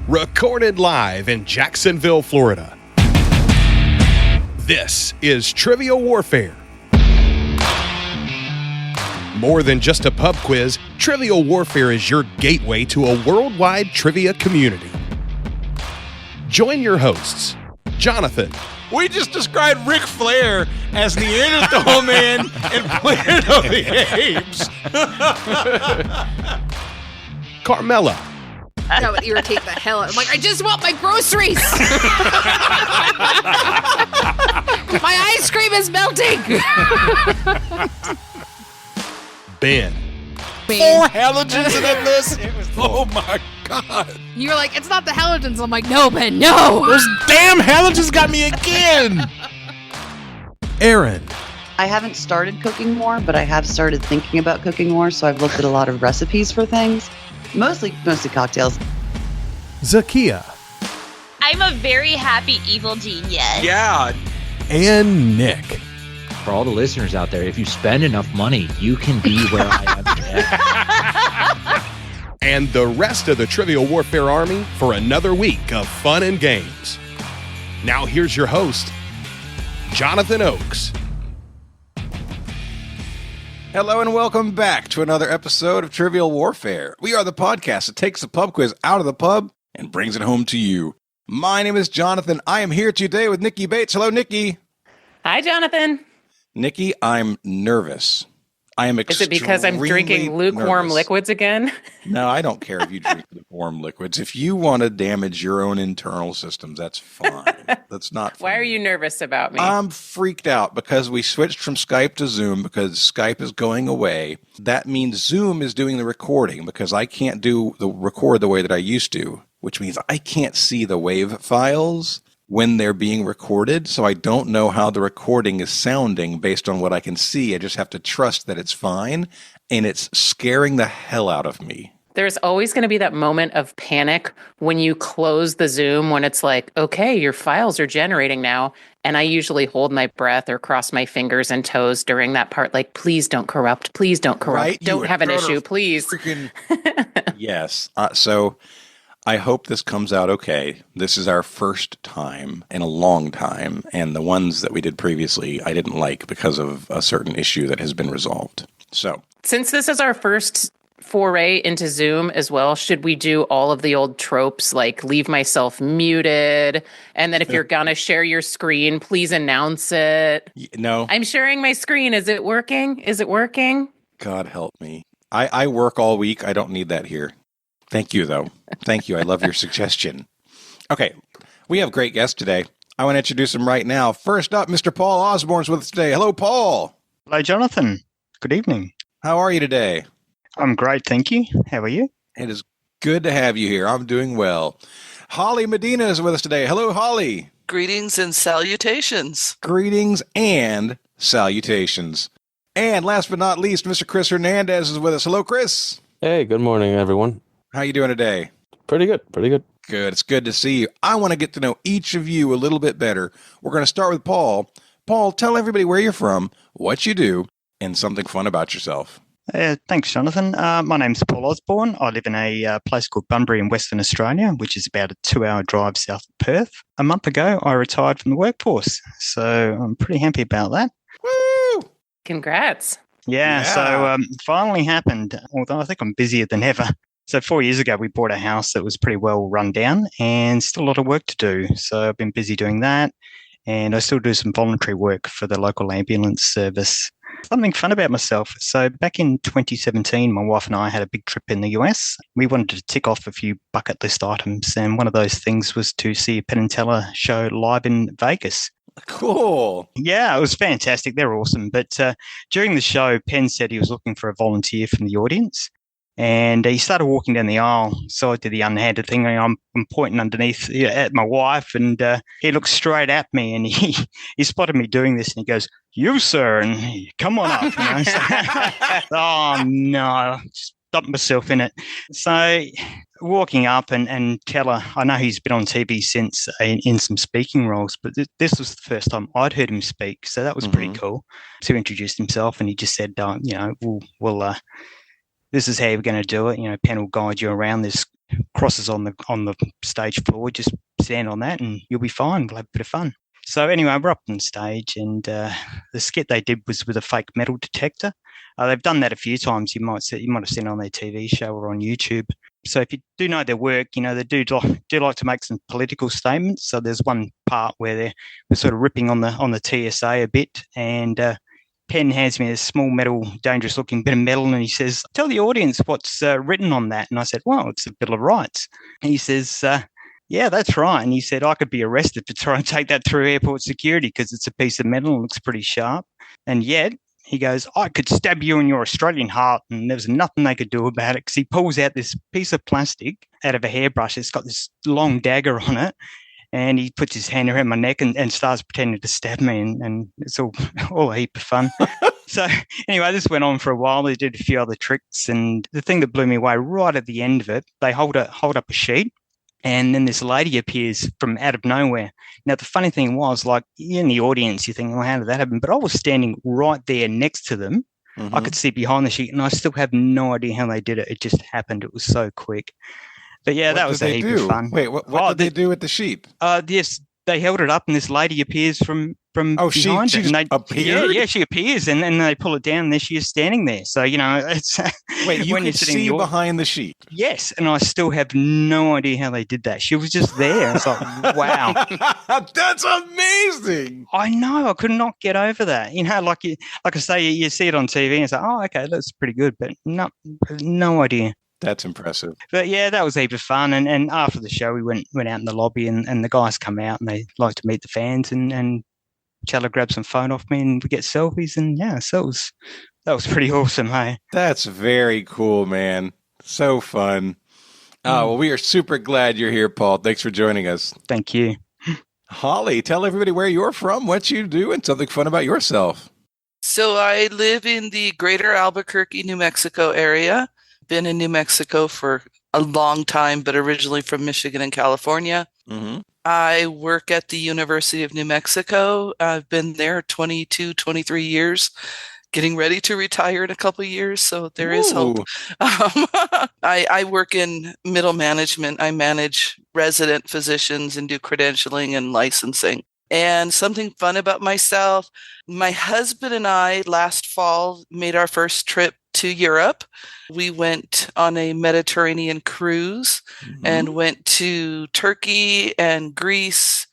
recorded live in Jacksonville, Florida. This is Trivial Warfare. More than just a pub quiz, Trivial Warfare is your gateway to a worldwide trivia community. Join your hosts, Jonathan. We just described Ric Flair as Neanderthal Man and Planet of the Apes. Carmela. That would irritate the hell out. I'm like, I just want my groceries. My ice cream is melting. Ben. 4 halogens in that list? Oh my God. You're like, it's not the halogens. I'm like, no, Ben, no. Those damn halogens got me again. Aaron. I haven't started cooking more, but I have started thinking about cooking more, so I've looked at a lot of recipes for things. Mostly cocktails. Zakia. I'm a very happy evil genius. Yeah. And Nick. For all the listeners out there, if you spend enough money, you can be where I am today. And the rest of the Trivial Warfare Army for another week of fun and games. Now here's your host, Jonathan Oakes. Hello and welcome back to another episode of Trivial Warfare. We are the podcast that takes the pub quiz out of the pub and brings it home to you. My name is Jonathan. I am here today with Nikki Bates. Hello, Nikki. Hi, Jonathan. Nikki, I'm nervous. I am extremely Is it because I'm drinking lukewarm liquids again? No, I don't care if you drink lukewarm liquids. If you want to damage your own internal systems, that's fine. That's not fun. Why are you nervous about me? I'm freaked out because we switched from Skype to Zoom because Skype is going away. That means Zoom is doing the recording because I can't do the record the way that I used to, which means I can't see the WAV files when they're being recorded, so I don't know how the recording is sounding based on what I can see. I just have to trust that it's fine, and it's scaring the hell out of me. There's always going to be that moment of panic when you close the Zoom, when it's like, okay, your files are generating now, and I usually hold my breath or cross my fingers and toes during that part, like, please don't corrupt, Right? Don't have an issue, please. Yes. So I hope this comes out okay. This is our first time in a long time, and the ones that we did previously I didn't like because of a certain issue that has been resolved. So, since this is our first foray into Zoom as well, should we do all of the old tropes, like leave myself muted, and then if you're gonna share your screen, please announce it? No. I'm sharing my screen. Is it working? God help me. I work all week. I don't need that here. Thank you, though. Thank you. I love your suggestion. Okay, we have great guests today. I want to introduce them right now. First up, Mr. Paul Osborne is with us today. Hello, Paul. Hello, Jonathan. Good evening. How are you today? I'm great, thank you. How are you? It is good to have you here. I'm doing well. Hollie Medina is with us today. Hello, Hollie. Greetings and salutations. Greetings and salutations. And last but not least, Mr. Chris Hernandez is with us. Hello, Chris. Hey, good morning, everyone. How you doing today? Pretty good. Good. It's good to see you. I want to get to know each of you a little bit better. We're going to start with Paul. Paul, tell everybody where you're from, what you do, and something fun about yourself. Thanks, Jonathan. My name's Paul Osborne. I live in a place called Bunbury in Western Australia, which is about a 2-hour drive south of Perth. A month ago, I retired from the workforce, so I'm pretty happy about that. Woo! Congrats. Yeah. So finally happened, although I think I'm busier than ever. So 4 years ago, we bought a house that was pretty well run down and still a lot of work to do. So I've been busy doing that. And I still do some voluntary work for the local ambulance service. Something fun about myself. So back in 2017, my wife and I had a big trip in the US. We wanted to tick off a few bucket list items. And one of those things was to see a Penn and Teller show live in Vegas. Cool. Yeah, it was fantastic. They're awesome. But during the show, Penn said he was looking for a volunteer from the audience. And he started walking down the aisle. So I did the unhanded thing. I'm pointing underneath at my wife, and he looked straight at me, and he spotted me doing this, and he goes, "You, sir," and come on up. You know? So, oh, no, just dumped myself in it. So walking up, and Teller, I know he's been on TV since in some speaking roles, but this was the first time I'd heard him speak. So that was pretty cool. So he introduced himself, and he just said, we'll this is how we're going to do it. Penn will guide you around this crosses on the stage floor. Just stand on that and you'll be fine. We'll have a bit of fun. So anyway, we're up on stage, and the skit they did was with a fake metal detector. They've done that a few times. You might have seen it on their TV show or on YouTube. So if you do know their work, they do like to make some political statements. So there's one part where we're sort of ripping on the TSA a bit, and Penn hands me a small metal, dangerous-looking bit of metal, and he says, "Tell the audience what's written on that." And I said, "Well, it's a Bill of Rights." And he says, "Yeah, that's right." And he said, "I could be arrested for trying to take that through airport security because it's a piece of metal and looks pretty sharp. And yet," he goes, "I could stab you in your Australian heart and there was nothing they could do about it," because he pulls out this piece of plastic out of a hairbrush. It's got this long dagger on it. And he puts his hand around my neck and starts pretending to stab me. And it's all a heap of fun. So anyway, this went on for a while. They did a few other tricks. And the thing that blew me away right at the end of it, they hold up a sheet. And then this lady appears from out of nowhere. Now, the funny thing was, like, in the audience, you think, well, how did that happen? But I was standing right there next to them. Mm-hmm. I could see behind the sheet, and I still have no idea how they did it. It just happened. It was so quick. But yeah, that was a heap of fun. Wait, what did they do with the sheet? Yes, they held it up, and this lady appears from behind she it. Just appeared? Yeah, she appears, and then they pull it down, and there she is standing there. So, it's... Wait, you can see behind the sheet? Yes, and I still have no idea how they did that. She was just there. It's like, wow. That's amazing. I know. I could not get over that. Like I say, you see it on TV, and it's like, oh, okay, that's pretty good, but no idea. That's impressive. But yeah, that was a heap of fun. And after the show, we went out in the lobby, and the guys come out, and they like to meet the fans, and Chella grabbed some phone off me, and we get selfies. And yeah, so that was pretty awesome, hey? That's very cool, man. So fun. Oh, well, we are super glad you're here, Paul. Thanks for joining us. Thank you. Hollie, tell everybody where you're from, what you do, and something fun about yourself. So I live in the greater Albuquerque, New Mexico area. Been in New Mexico for a long time, but originally from Michigan and California. Mm-hmm. I work at the University of New Mexico. I've been there 22, 23 years, getting ready to retire in a couple of years. So there is hope. I work in middle management. I manage resident physicians and do credentialing and licensing. And something fun about myself, my husband and I last fall made our first trip to Europe. We went on a Mediterranean cruise and went to Turkey and Greece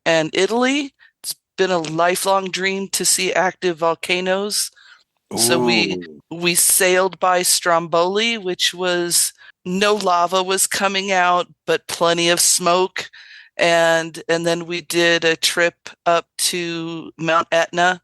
and Italy. It's been a lifelong dream to see active volcanoes. Ooh. So we sailed by Stromboli, which was no lava was coming out, but plenty of smoke. And then we did a trip up to Mount Etna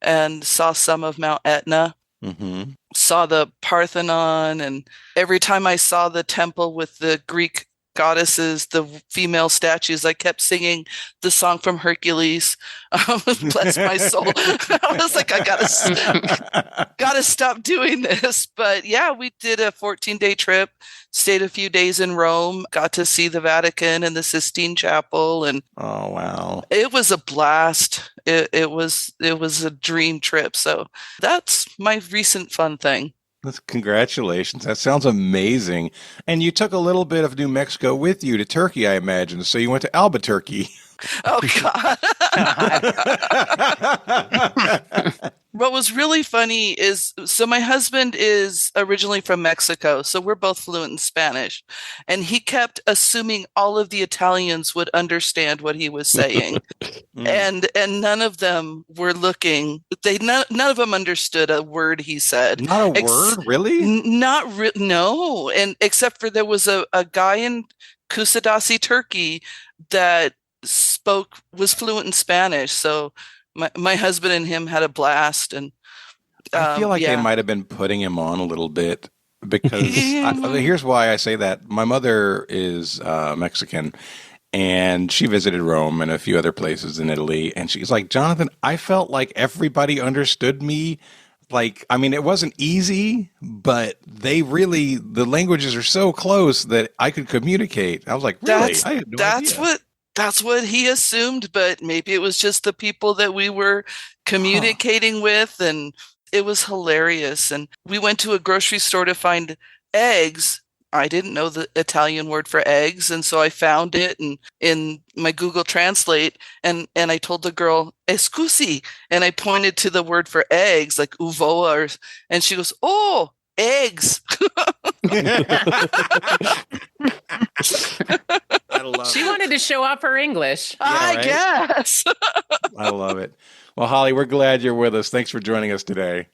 and saw some of Mount Etna. Mm-hmm. Saw the Parthenon, and every time I saw the temple with the Greek goddesses, the female statues, I kept singing the song from Hercules. Bless my soul. I was like, I gotta stop doing this. But yeah, we did a 14-day trip, stayed a few days in Rome, got to see the Vatican and the Sistine Chapel, and oh wow, it was a blast. It was a dream trip. So that's my recent fun thing. Congratulations. That sounds amazing. And you took a little bit of New Mexico with you to Turkey, I imagine. So you went to Albuquerque. Oh, God. What was really funny is, so my husband is originally from Mexico, so we're both fluent in Spanish. And he kept assuming all of the Italians would understand what he was saying. And none of them were looking. None of them understood a word he said. Not a word? Really? No. And except for there was a guy in Kusadasi, Turkey that was fluent in Spanish. So my husband and him had a blast, and I feel like they might have been putting him on a little bit because here's why I say that. My mother is Mexican, and she visited Rome and a few other places in Italy, and she's like, Jonathan, I felt like everybody understood me. Like, I mean, it wasn't easy, but the languages are so close that I could communicate. I was like, really? I had no idea. That's what he assumed, but maybe it was just the people that we were communicating with, and it was hilarious. And we went to a grocery store to find eggs. I didn't know the Italian word for eggs, and so I found it in my Google Translate, and I told the girl, "Scusi," and I pointed to the word for eggs, like uvoa, and she goes, "Oh, eggs." I love She it. wanted to show off her English. I guess. I love it. Well, Hollie, we're glad you're with us. Thanks for joining us today.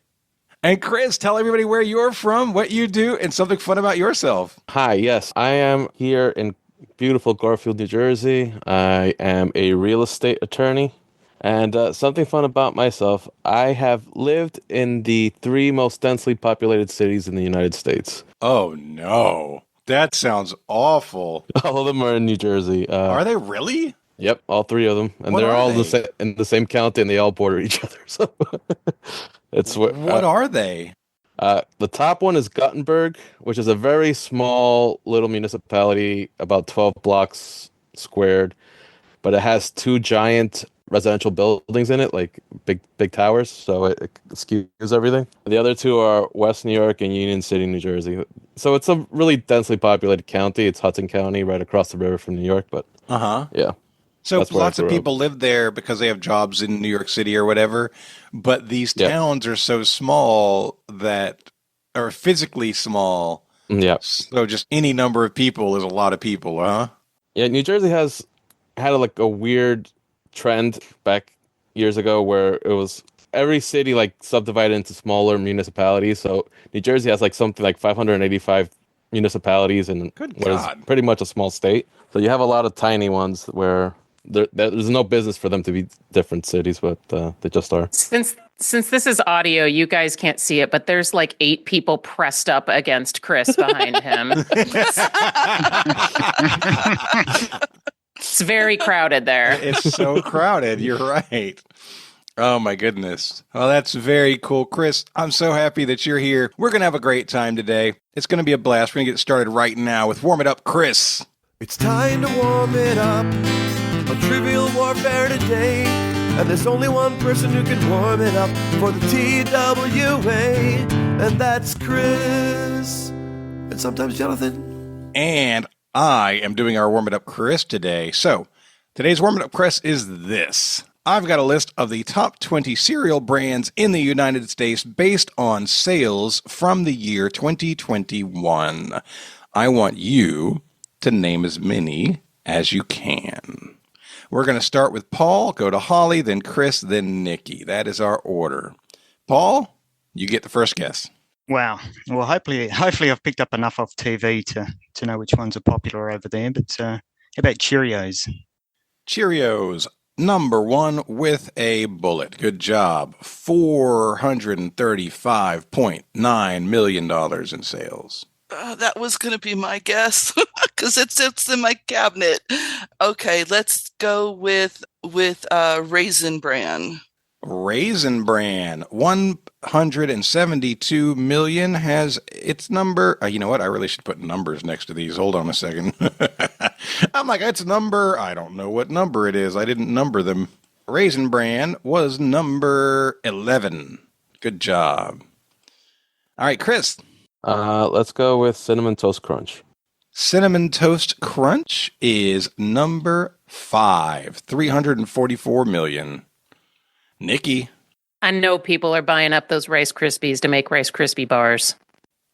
And Chris, tell everybody where you're from, what you do, and something fun about yourself. Hi, yes, I am here in beautiful Garfield, New Jersey. I am a real estate attorney. And something fun about myself, I have lived in the 3 most densely populated cities in the United States. Oh, no. That sounds awful. All of them are in New Jersey. Are they really? Yep, all 3 of them. And What they're are all they? in the same county, and they all border each other. So it's What are they? The top one is Gothenburg, which is a very small little municipality, about 12 blocks squared, but it has 2 giant residential buildings in it, like big towers, so it skews everything. The other 2 are West New York and Union City, New Jersey. So it's a really densely populated county. It's Hudson County, right across the river from New York, but yeah. So That's where I lots of grew up. people live there because they have jobs in New York City or whatever, but these towns are so small that, or physically small, Yeah. so just any number of people is a lot of people, huh? Yeah, New Jersey has had a weird trend back years ago where it was every city subdivided into smaller municipalities. So New Jersey has something like 585 municipalities and Good what is God. pretty much a small state. So you have a lot of tiny ones where there's no business for them to be different cities, but they just are. Since this is audio, you guys can't see it, but there's 8 people pressed up against Chris behind him. It's very crowded there. It's so crowded. You're right. Oh, my goodness. Well, that's very cool. Chris, I'm so happy that you're here. We're going to have a great time today. It's going to be a blast. We're going to get started right now with Warm It Up, Chris. It's time to warm it up on Trivial Warfare today. And there's only one person who can warm it up for the TWA, and that's Chris. And sometimes Jonathan. And I am doing our Warm It Up, Chris today. So today's Warm It Up, Chris is this. I've got a list of the top 20 cereal brands in the United States based on sales from the year 2021. I want you to name as many as you can. We're going to start with Paul, go to Hollie, then Chris, then Nikki. That is our order. Paul, you get the first guess. Wow. Well, hopefully I've picked up enough off TV to know which ones are popular over there. But how about Cheerios? Cheerios, number 1 with a bullet. Good job. $435.9 million in sales. That was going to be my guess because it sits in my cabinet. Okay, let's go with Raisin Bran. Raisin Bran, 172 million has its number. You know what? I really should put numbers next to these. Hold on a second. I'm like, it's number. I don't know what number it is. I didn't number them. Raisin Bran was number 11. Good job. All right, Chris. Let's go with Cinnamon Toast Crunch. Cinnamon Toast Crunch is number 5, 344 million. Nikki. I know people are buying up those Rice Krispies to make Rice Krispie bars.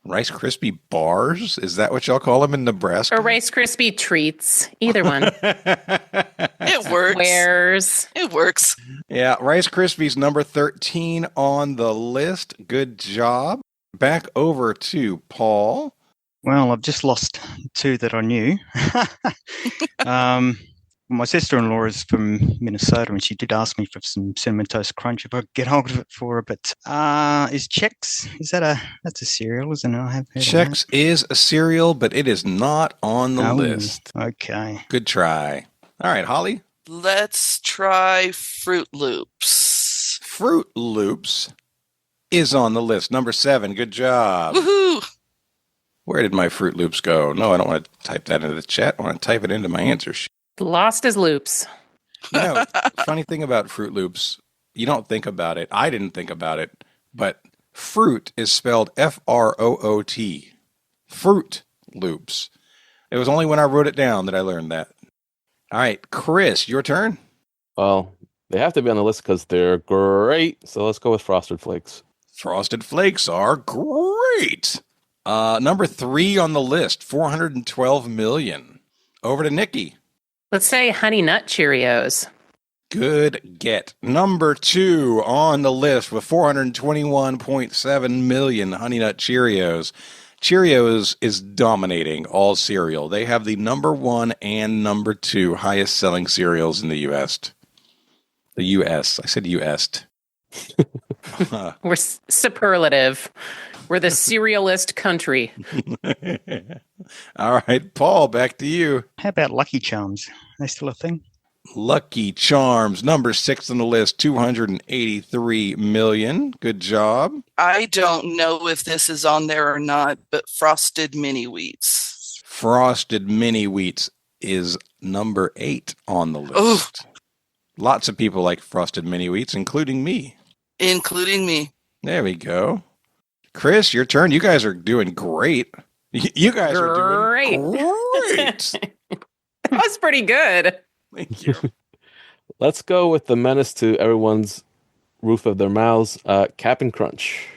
Rice Krispie bars? Is that what y'all call them in Nebraska? Or Rice Krispie treats. Either one. It works. Squares. It works. Yeah, Rice Krispies number 13 on the list. Good job. Back over to Paul. Well, I've just lost 2 that I knew. My sister-in-law is from Minnesota, and she did ask me for some Cinnamon Toast Crunch if I could get hold of it for her. But is Chex? That's a cereal, isn't it? I have heard Chex of that. is a cereal, but it is not on the list. Okay. Good try. All right, Hollie. Let's try Fruit Loops. Fruit Loops is on the list. Number 7. Good job. Woohoo! Where did my Fruit Loops go? No, I don't want to type that into the chat. I want to type it into my answer sheet. Lost as loops. You know, funny thing about Fruit Loops, you don't think about it. I didn't think about it, but fruit is spelled F-R-O-O-T. Fruit Loops. It was only when I wrote it down that I learned that. All right, Chris, your turn. Well, they have to be on the list because they're great. So let's go with Frosted Flakes. Frosted Flakes are great. Number 3 on the list, 412 million. Over to Nikki. Let's say Honey Nut Cheerios. Good get. Number 2 on the list with 421.7 million, Honey Nut Cheerios. Cheerios is dominating all cereal. They have the number 1 and number 2 highest selling cereals in the U.S. The U.S. I said U.S. We're superlative. We're the cerealist country. All right, Paul, back to you. How about Lucky Charms? Are they still a thing? Lucky Charms, number 6 on the list, 283 million. Good job. I don't know if this is on there or not, but Frosted Mini Wheats. Frosted Mini Wheats is number 8 on the list. Ooh. Lots of people like Frosted Mini Wheats, including me. Including me. There we go. Chris, your turn. You guys are doing great. You guys are doing great. That was pretty good. Thank you. Let's go with the menace to everyone's roof of their mouths, Cap'n Crunch.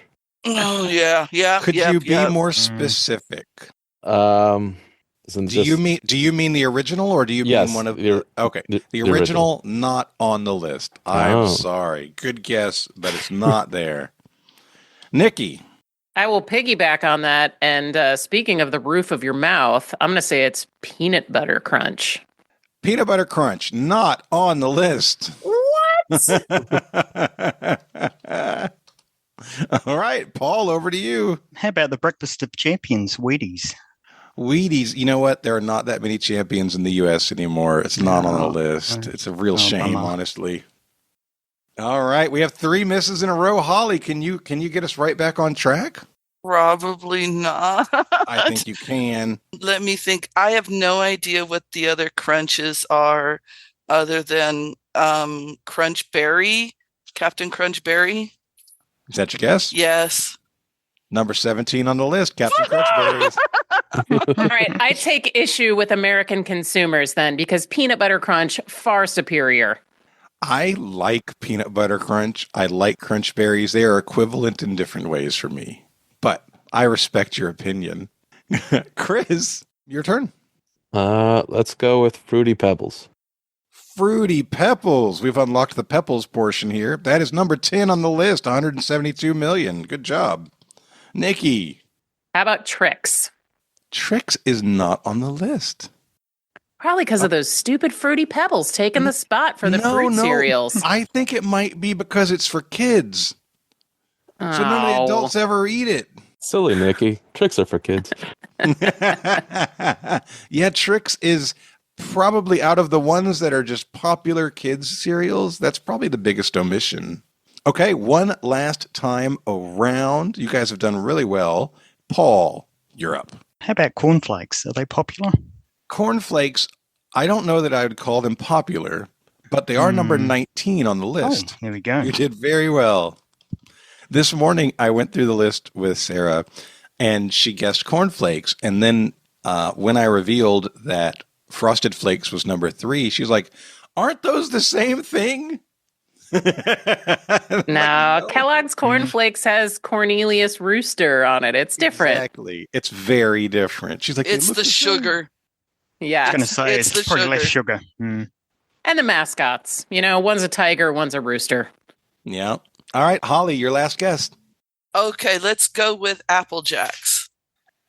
Oh, yeah. Could you be more specific? Do you mean the original, or do you mean one of the okay? The original not on the list. I'm sorry. Good guess, but it's not there. Nikki. I will piggyback on that. And speaking of the roof of your mouth, I'm going to say it's Peanut Butter Crunch. Peanut Butter Crunch, not on the list. What? All right, Paul, over to you. How about the Breakfast of Champions, Wheaties? Wheaties, you know what? There are not that many champions in the U.S. anymore. It's not on the list. It's a real shame, honestly. All right, we have 3 misses in a row. Holly, can you get us right back on track? Probably not. I think you can. Let me think. I have no idea what the other crunches are other than Crunch Berry, Captain Crunch Berry. Is that your guess? Yes. Number 17 on the list, Captain Crunch Berries. All right, I take issue with American consumers then, because Peanut Butter Crunch, far superior. I like Peanut Butter Crunch. I like Crunch Berries. They are equivalent in different ways for me. But I respect your opinion. Chris, your turn. Let's go with Fruity Pebbles. Fruity Pebbles. We've unlocked the Pebbles portion here. That is number 10 on the list, 172 million. Good job. Nikki. How about Trix? Trix is not on the list. Probably because of those stupid Fruity Pebbles taking the spot for the fruit cereals. I think it might be because it's for kids. So none of the adults ever eat it. Silly, Nikki. Trix are for kids. Yeah, Trix is probably, out of the ones that are just popular kids cereals, that's probably the biggest omission. Okay, one last time around. You guys have done really well. Paul, you're up. How about cornflakes? Are they popular? Cornflakes, I don't know that I would call them popular, but they are number 19 on the list. Oh, there we go. You did very well. This morning, I went through the list with Sarah, and she guessed cornflakes. And then when I revealed that Frosted Flakes was number 3, she's like, aren't those the same thing? No, Kellogg's Cornflakes has Cornelius Rooster on it. It's different. Exactly. It's very different. She's like, it's the sugar. Yeah. I was going to say it's probably less sugar. And the mascots. You know, one's a tiger, one's a rooster. Yeah. All right, Holly, your last guess. Okay, let's go with Apple Jacks.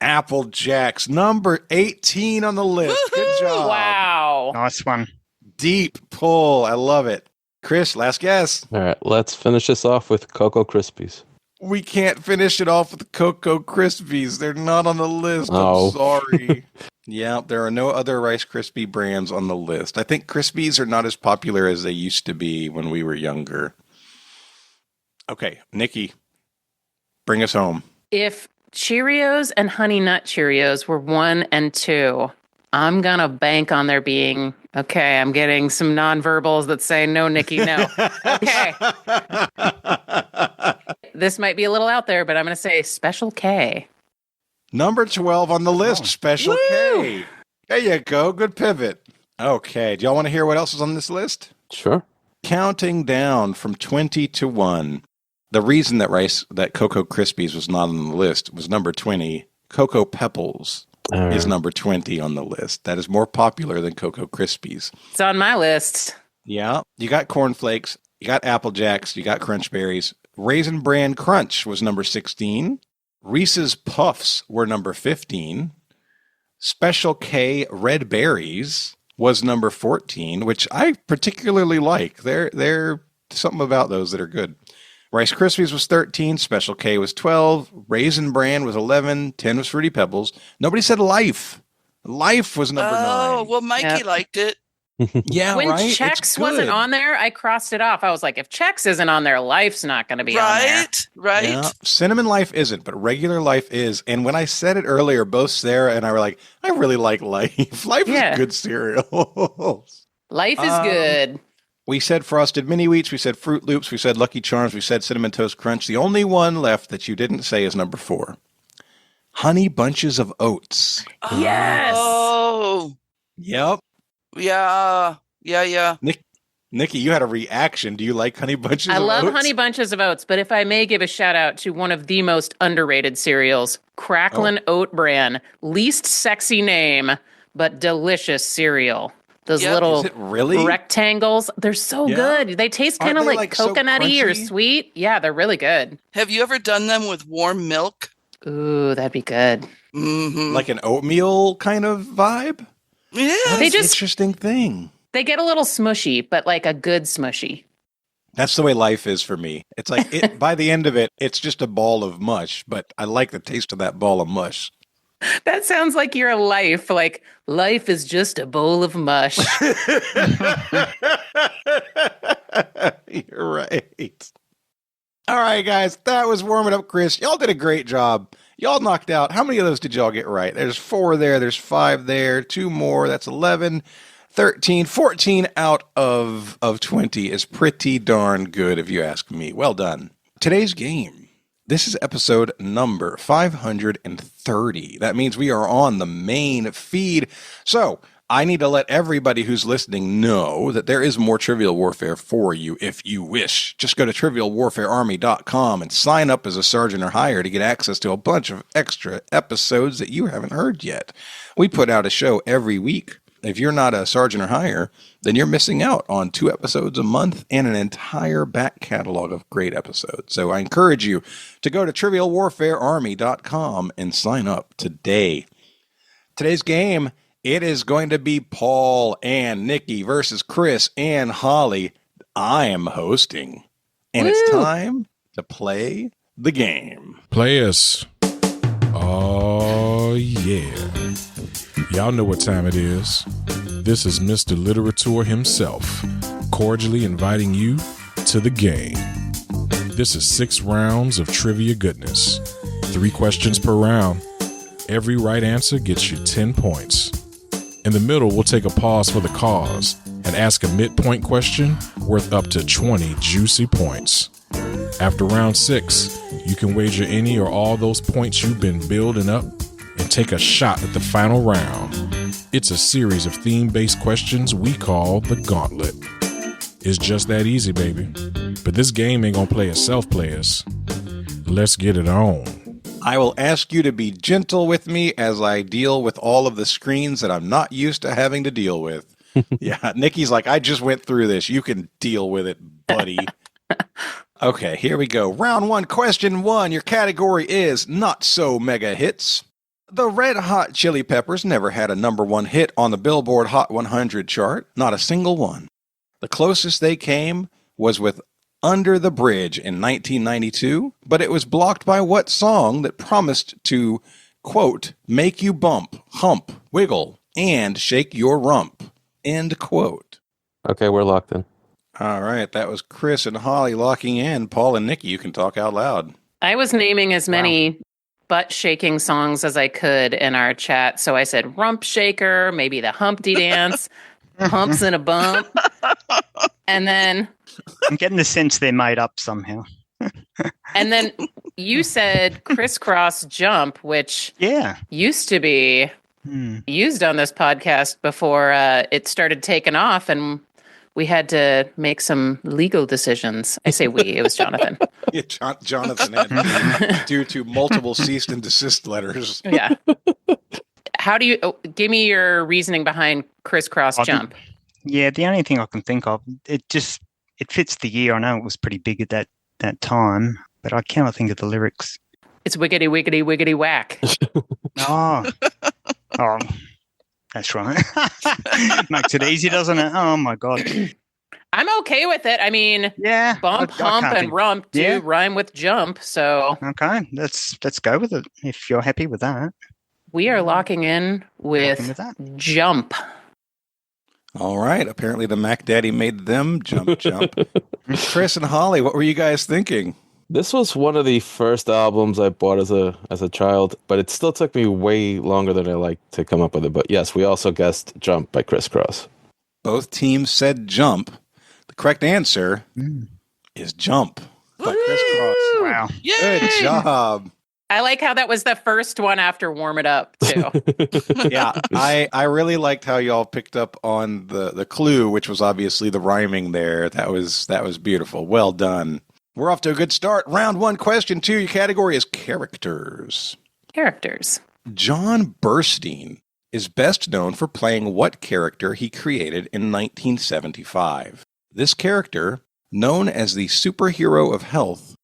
Apple Jacks, number 18 on the list. Woo-hoo! Good job. Wow. Nice one. Deep pull. I love it. Chris, last guess. All right, let's finish this off with Cocoa Krispies. We can't finish it off with Cocoa Krispies. They're not on the list. Oh. I'm sorry. Yeah, there are no other Rice Krispie brands on the list. I think Krispies are not as popular as they used to be when we were younger. Okay, Nikki, bring us home. If Cheerios and Honey Nut Cheerios were 1 and 2, I'm going to bank on there being, okay, I'm getting some nonverbals that say, no, Nikki, no. Okay. This might be a little out there, but I'm going to say Special K. Number 12 on the list, Special Woo! K. There you go. Good pivot. Okay. Do y'all want to hear what else is on this list? Sure. Counting down from 20 to 1. The reason that Cocoa Krispies was not on the list was number 20. Cocoa Pebbles is number 20 on the list. That is more popular than Cocoa Krispies. It's on my list. Yeah. You got Corn Flakes. You got Apple Jacks. You got Crunch Berries. Raisin Bran Crunch was number 16. Reese's Puffs were number 15. Special K Red Berries was number 14, which I particularly like. They're something about those that are good. Rice Krispies was 13. Special K was 12. Raisin Bran was 11. 10 was Fruity Pebbles. Nobody said Life. Life was number 9. Oh, well, Mikey liked it. Yeah, when right? Chex wasn't on there, I crossed it off. I was like, if Chex isn't on there, Life's not going to be on there. Right. Yeah. Cinnamon Life isn't, but regular Life is. And when I said it earlier, both Sarah and I were like, I really like Life. Life is good cereal. Life is good. We said Frosted Mini Wheats. We said Fruit Loops. We said Lucky Charms. We said Cinnamon Toast Crunch. The only one left that you didn't say is number 4. Honey Bunches of Oats. Yes. Oh. Yep. Yeah. Nikki, you had a reaction. Do you like Honey Bunches of Oats? I love Honey Bunches of Oats, but if I may give a shout out to one of the most underrated cereals, Cracklin' Oat Bran. Least sexy name, but delicious cereal. Those little rectangles, they're so good. They taste kind of like coconutty or sweet. Yeah, they're really good. Have you ever done them with warm milk? Ooh, that'd be good. Mm-hmm. Like an oatmeal kind of vibe? Yeah. That's an interesting thing. They get a little smushy, but like a good smushy. That's the way Life is for me. It's like by the end of it, it's just a ball of mush, but I like the taste of that ball of mush. That sounds like your life. Like, life is just a bowl of mush. You're right. All right, guys. That was Warming Up Chris. Y'all did a great job. Y'all knocked out. How many of those did y'all get right? There's 4 there. There's 5 there. 2 more. That's 11, 13, 14 out of 20 is pretty darn good if you ask me. Well done. Today's game. This is episode number 530. That means we are on the main feed. So I need to let everybody who's listening know that there is more Trivial Warfare for you if you wish. Just go to trivialwarfarearmy.com and sign up as a sergeant or higher to get access to a bunch of extra episodes that you haven't heard yet. We put out a show every week. If you're not a sergeant or higher, then you're missing out on 2 episodes a month and an entire back catalog of great episodes. So I encourage you to go to trivialwarfarearmy.com and sign up today. Today's game, it is going to be Paul and Nikki versus Chris and Hollie. I am hosting. And it's time to play the game. Players. Oh, yeah. Y'all know what time it is. This is Mr. Literature himself, cordially inviting you to the game. This is 6 rounds of trivia goodness. 3 questions per round. Every right answer gets you 10 points. In the middle, we'll take a pause for the cause and ask a midpoint question worth up to 20 juicy points. After round 6, you can wager any or all those points you've been building up and take a shot at the final round. It's a series of theme-based questions we call the Gauntlet. It's just that easy, baby. But this game ain't gonna play itself, players. Let's get it on. I will ask you to be gentle with me as I deal with all of the screens that I'm not used to having to deal with. Yeah, Nikki's like, I just went through this. You can deal with it, buddy. Okay, here we go. Round 1, question 1. Your category is Not So Mega Hits. The Red Hot Chili Peppers never had a number 1 hit on the Billboard Hot 100 chart. Not a single one. The closest they came was with Under the Bridge in 1992, but it was blocked by what song that promised to, quote, make you bump, hump, wiggle, and shake your rump, end quote. Okay, we're locked in. All right, that was Chris and Hollie locking in. Paul and Nikki, you can talk out loud. I was naming as many butt-shaking songs as I could in our chat, so I said Rump Shaker, maybe the Humpty Dance, Humps and a Bump, and then... I'm getting the sense they're made up somehow. And then you said crisscross jump, which used to be used on this podcast before it started taking off, and we had to make some legal decisions. I say we, it was Jonathan. Yeah, Jonathan had due to multiple cease and desist letters. Yeah. How do you give me your reasoning behind crisscross jump? The only thing I can think of, it fits the year. I know it was pretty big at that time, but I cannot think of the lyrics. It's wiggity, wiggity, wiggity, whack. Oh, that's right. Makes it easy, doesn't it? Oh, my God. I'm okay with it. I mean, bump, hump, and rump do rhyme with jump, so... Okay, let's go with it, if you're happy with that. We are locking in with jump. All right. Apparently the Mac Daddy made them jump. Chris and Hollie, what were you guys thinking? This was one of the first albums I bought as a child, but it still took me way longer than I liked to come up with it. But yes, we also guessed Jump by Criss Cross. Both teams said Jump. The correct answer is Jump by Criss Cross. Wow. Yay! Good job. I like how that was the first one after Warm It Up, too. Yeah, I really liked how y'all picked up on the clue, which was obviously the rhyming there. That was beautiful. Well done. We're off to a good start. Round 1, question 2. Your category is characters. Characters. John Burstein is best known for playing what character he created in 1975. This character, known as the Superhero of Health,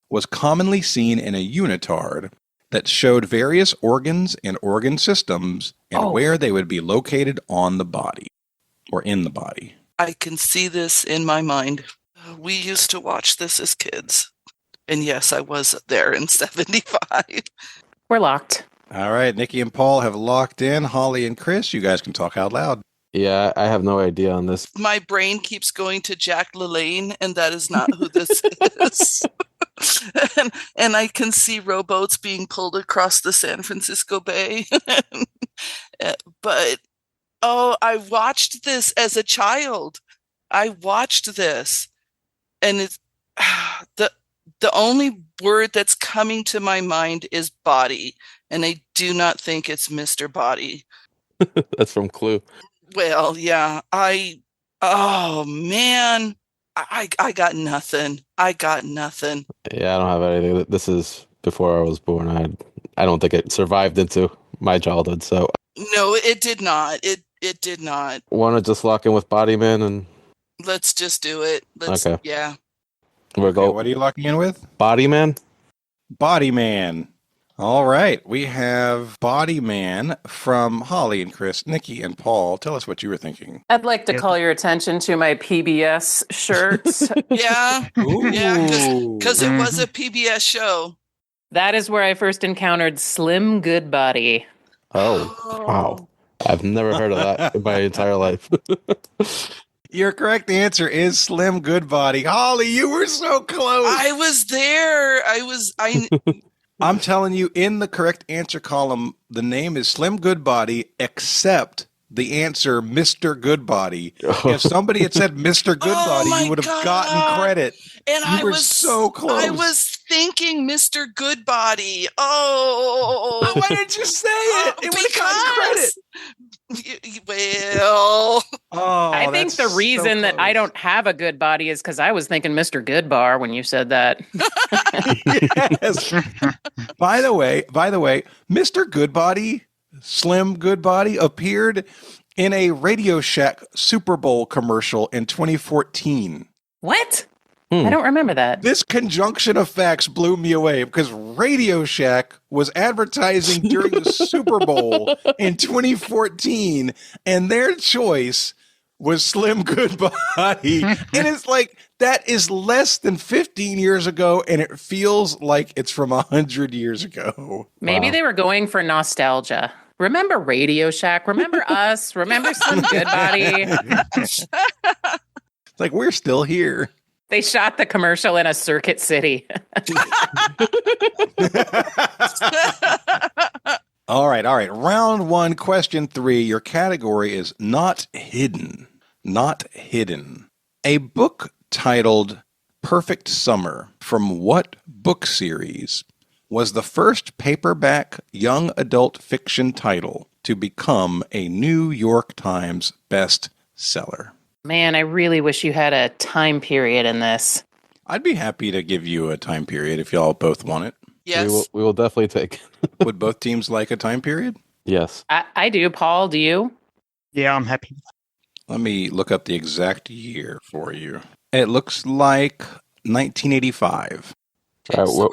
was commonly seen in a unitard that showed various organs and organ systems and where they would be located on the body or in the body. I can see this in my mind. We used to watch this as kids. And yes, I was there in 75. We're locked. All right, Nikki and Paul have locked in. Hollie and Chris, you guys can talk out loud. Yeah, I have no idea on this. My brain keeps going to Jack LaLanne, and that is not who this is. And I can see rowboats being pulled across the San Francisco Bay. But, I watched this as a child. I watched this. And it's the only word that's coming to my mind is body. And I do not think it's Mr. Body. That's from Clue. Well, yeah. Oh, man. I got nothing. I got nothing. Yeah, I don't have anything. This is before I was born. I don't think it survived into my childhood. So no, it did not. It did not. Want to just lock in with Bodyman and let's just do it. Okay. Yeah. What are you locking in with? Bodyman. Bodyman. All right. We have Bodyman from Hollie and Chris, Nikki and Paul. Tell us what you were thinking. I'd like to call your attention to my PBS shirts. Yeah. Ooh. Because it was a PBS show. That is where I first encountered Slim Goodbody. Oh, wow. I've never heard of that in my entire life. Your correct answer is Slim Goodbody. Hollie, you were so close. I was there. I'm telling you, in the correct answer column, the name is Slim Goodbody, except the answer Mr. Goodbody. If somebody had said Mr. Goodbody, you would have gotten credit. And you were so close. I was thinking Mr. Goodbody. Oh. Why didn't you say it? It would have gotten credit. Well, I think the reason that I don't have a good body is because I was thinking Mr. Goodbar when you said that. Yes. By the way, Mr. Goodbody, Slim Goodbody, appeared in a Radio Shack Super Bowl commercial in 2014. What? I don't remember that. This conjunction of facts blew me away because Radio Shack was advertising during the Super Bowl in 2014, and their choice was Slim Goodbody. And it's like, that is less than 15 years ago, and it feels like it's from 100 years ago. Maybe they were going for nostalgia. Remember Radio Shack? Remember us? Remember Slim Goodbody? It's like, we're still here. They shot the commercial in a circuit city. All right. Round 1, question 3. Your category is not hidden. Not hidden. A book titled Perfect Summer from what book series was the first paperback young adult fiction title to become a New York Times bestseller? Man, I really wish you had a time period in this. I'd be happy to give you a time period if y'all both want it. Yes. We will definitely take it. Would both teams like a time period? Yes. I do. Paul, do you? Yeah, I'm happy. Let me look up the exact year for you. It looks like 1985. All right, So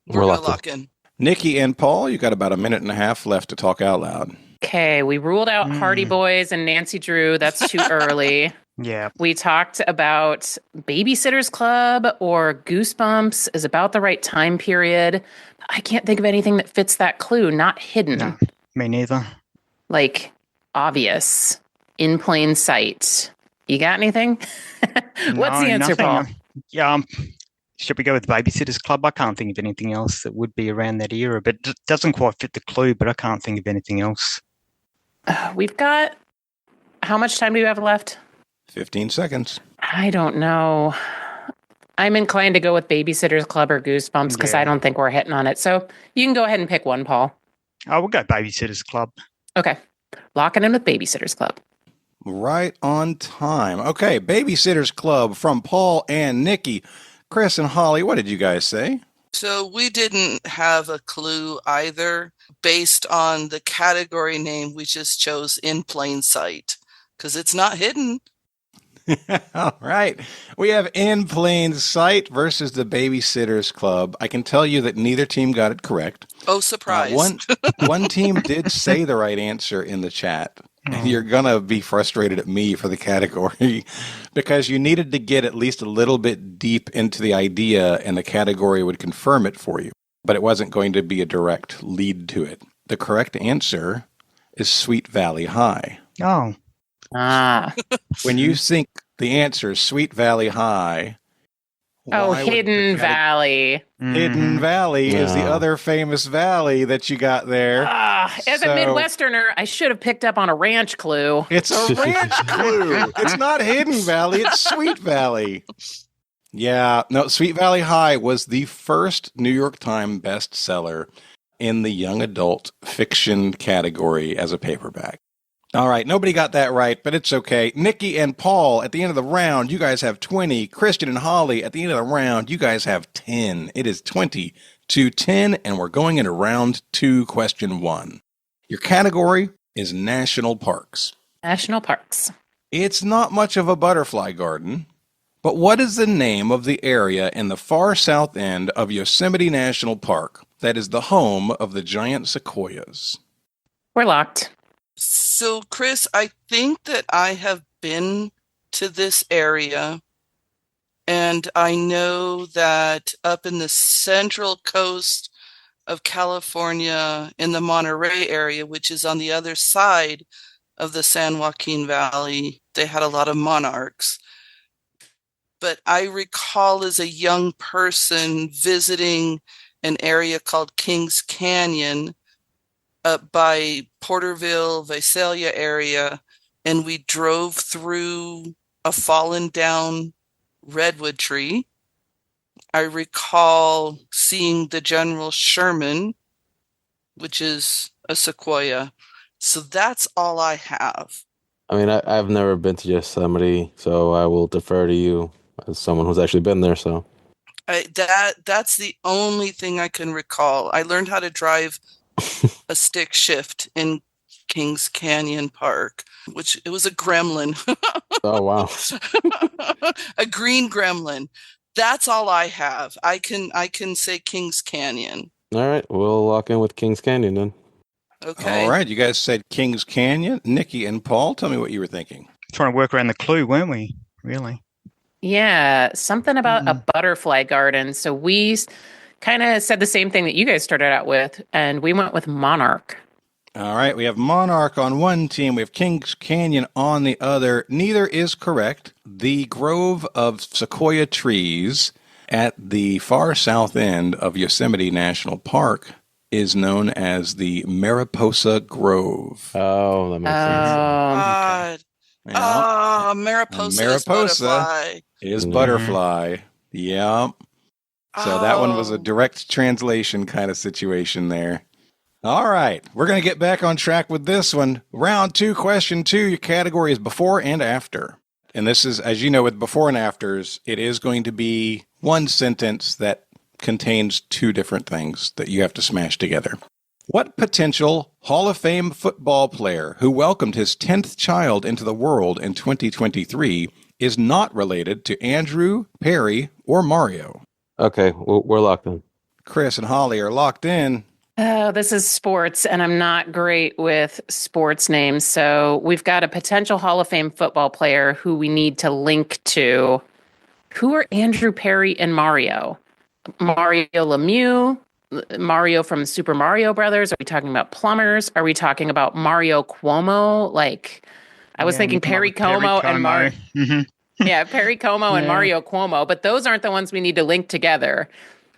we're going to lock in. Nikki and Paul, you got about a minute and a half left to talk out loud. Okay, we ruled out Hardy Boys and Nancy Drew. That's too early. Yeah. We talked about Babysitter's Club or Goosebumps is about the right time period. I can't think of anything that fits that clue. Not hidden. No, me neither. Like, obvious. In plain sight. You got anything? What's the answer, Paul? Yeah, should we go with Babysitter's Club? I can't think of anything else that would be around that era, but it doesn't quite fit the clue, but I can't think of anything else. We've got... How much time do you have left? 15 seconds. I don't know. I'm inclined to go with Babysitter's Club or Goosebumps because I don't think we're hitting on it. So you can go ahead and pick one, Paul. Oh, we'll go Babysitter's Club. Okay. Locking in with Babysitter's Club. Right on time. Okay, Babysitter's Club from Paul and Nikki. Chris and Holly, what did you guys say? So we didn't have a clue either. Based on the category name, we just chose In Plain Sight because it's not hidden. All right. We have In Plain Sight versus the Babysitter's Club. I can tell you that neither team got it correct. Oh, surprise. One team did say the right answer in the chat. You're going to be frustrated at me for the category because you needed to get at least a little bit deep into the idea and the category would confirm it for you. But it wasn't going to be a direct lead to it. The correct answer is Sweet Valley High. Oh. When you think the answer is Sweet Valley High. Hidden Valley. Hidden Valley is the other famous valley that you got there. As a Midwesterner, I should have picked up on a ranch clue. It's a ranch clue. It's not Hidden Valley. It's Sweet Valley. Yeah. No, Sweet Valley High was the first New York Times bestseller in the young adult fiction category as a paperback. All right, nobody got that right, but it's okay. Nikki and Paul, at the end of the round, you guys have 20. Christian and Holly, at the end of the round, you guys have 10. It is 20-10, and we're going into round 2, question 1. Your category is national parks. National parks. It's not much of a butterfly garden, but what is the name of the area in the far south end of Yosemite National Park that is the home of the giant sequoias? We're locked. So, Chris, I think that I have been to this area, and I know that up in the central coast of California, in the Monterey area, which is on the other side of the San Joaquin Valley, they had a lot of monarchs. But I recall as a young person visiting an area called Kings Canyon, up by Porterville, Visalia area, and we drove through a fallen down redwood tree. I recall seeing the General Sherman, which is a sequoia. So that's all I have. I mean, I've never been to Yosemite, so I will defer to you as someone who's actually been there. So that's the only thing I can recall. I learned how to drive a stick shift in Kings Canyon Park, which it was a gremlin. Oh, wow. A green gremlin. That's all I have. I can say Kings Canyon. All right, we'll lock in with Kings Canyon then. Okay. All right, you guys said Kings Canyon. Nikki and Paul, tell me what you were thinking. Trying to work around the clue, weren't we? Really? Yeah, something about a butterfly garden. So we kind of said the same thing that you guys started out with, and we went with Monarch. All right, we have Monarch on one team. We have Kings Canyon on the other. Neither is correct. The grove of sequoia trees at the far south end of Yosemite National Park is known as the Mariposa Grove. Oh, that makes sense. God. Yeah. Mariposa Mariposa is butterfly. is butterfly. Yeah. So that one was a direct translation kind of situation there. All right. We're going to get back on track with this one. Round 2, question 2. Your category is before and after. And this is, as you know, with before and afters, it is going to be one sentence that contains two different things that you have to smash together. What potential Hall of Fame football player who welcomed his 10th child into the world in 2023 is not related to Andrew, Perry, or Mario? Okay, we're locked in. Chris and Holly are locked in. Oh, this is sports, and I'm not great with sports names. So we've got a potential Hall of Fame football player who we need to link to. Who are Andrew, Perry, and Mario? Mario Lemieux? Mario from Super Mario Brothers? Are we talking about plumbers? Are we talking about Mario Cuomo? Like, I was thinking Perry Como and Mario. Yeah, Perry Como and Mario Cuomo, but those aren't the ones we need to link together.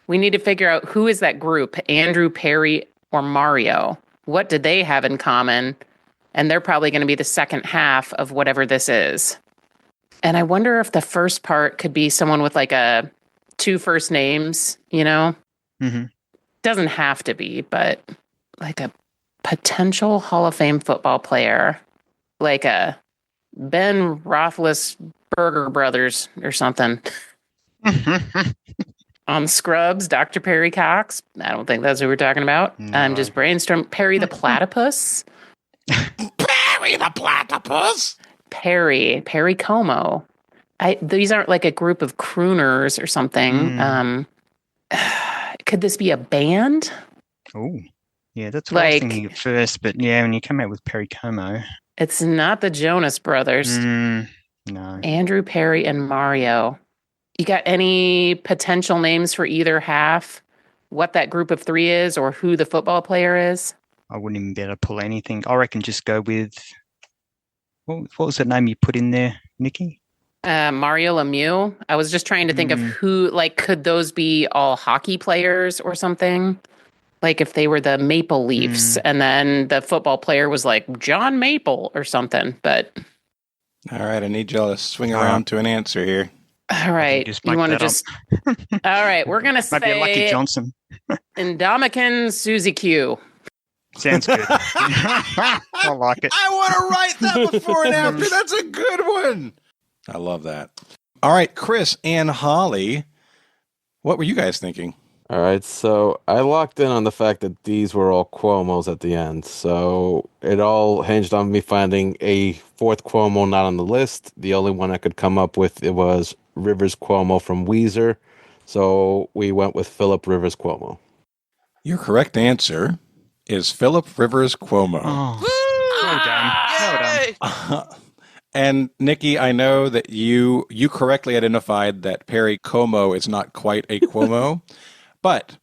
We need to figure out who is that group, Andrew, Perry, or Mario. What do they have in common? And they're probably going to be the second half of whatever this is. And I wonder if the first part could be someone with like a 2 first names, you know? Mm-hmm. Doesn't have to be, but like a potential Hall of Fame football player, like a Ben Roethlisberger brothers or something. On Scrubs, Dr. Perry Cox. I don't think that's who we're talking about. No. I'm just brainstorming. Perry the Platypus. Perry the Platypus? Perry Como. These aren't like a group of crooners or something. Could this be a band? Oh, yeah, that's what I was thinking at first. But yeah, when you come out with Perry Como. It's not the Jonas Brothers. No. Andrew, Perry, and Mario. You got any potential names for either half? What that group of 3 is or who the football player is? I wouldn't even be able to pull anything. I reckon just go with, what was that name you put in there, Nikki? Mario Lemieux. I was just trying to think of who, like, could those be all hockey players or something? Like if they were the Maple Leafs and then the football player was like John Maple or something. But all right, I need y'all to swing around to an answer here. All right. You want to just... All right, we're going to say... Maybe a Lucky Johnson. Ndamukong Suzy Q. Sounds good. I like it. I want to write that before and after. That's a good one. I love that. All right, Chris and Holly, what were you guys thinking? All right, so I locked in on the fact that these were all Cuomos at the end. So it all hinged on me finding a 4th Cuomo not on the list. The only one I could come up with, it was Rivers Cuomo from Weezer. So we went with Philip Rivers Cuomo. Your correct answer is Philip Rivers Cuomo. Oh. Well done. Well done. And Nikki, I know that you correctly identified that Perry Como is not quite a Cuomo, but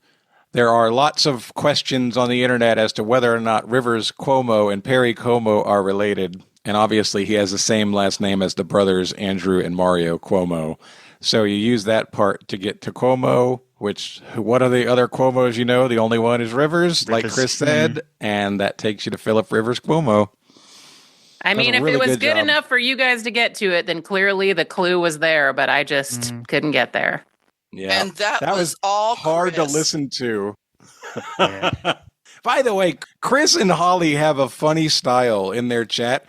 there are lots of questions on the internet as to whether or not Rivers Cuomo and Perry Como are related. And obviously he has the same last name as the brothers Andrew and Mario Cuomo. So you use that part to get to Cuomo, which what are the other Cuomos you know? The only one is Rivers, like Chris said, and that takes you to Philip Rivers Cuomo. I mean, if it was good enough for you guys to get to it, then clearly the clue was there, but I just couldn't get there. Yeah, and that was all hard Chris. to listen to. By the way, Chris and Holly have a funny style in their chat.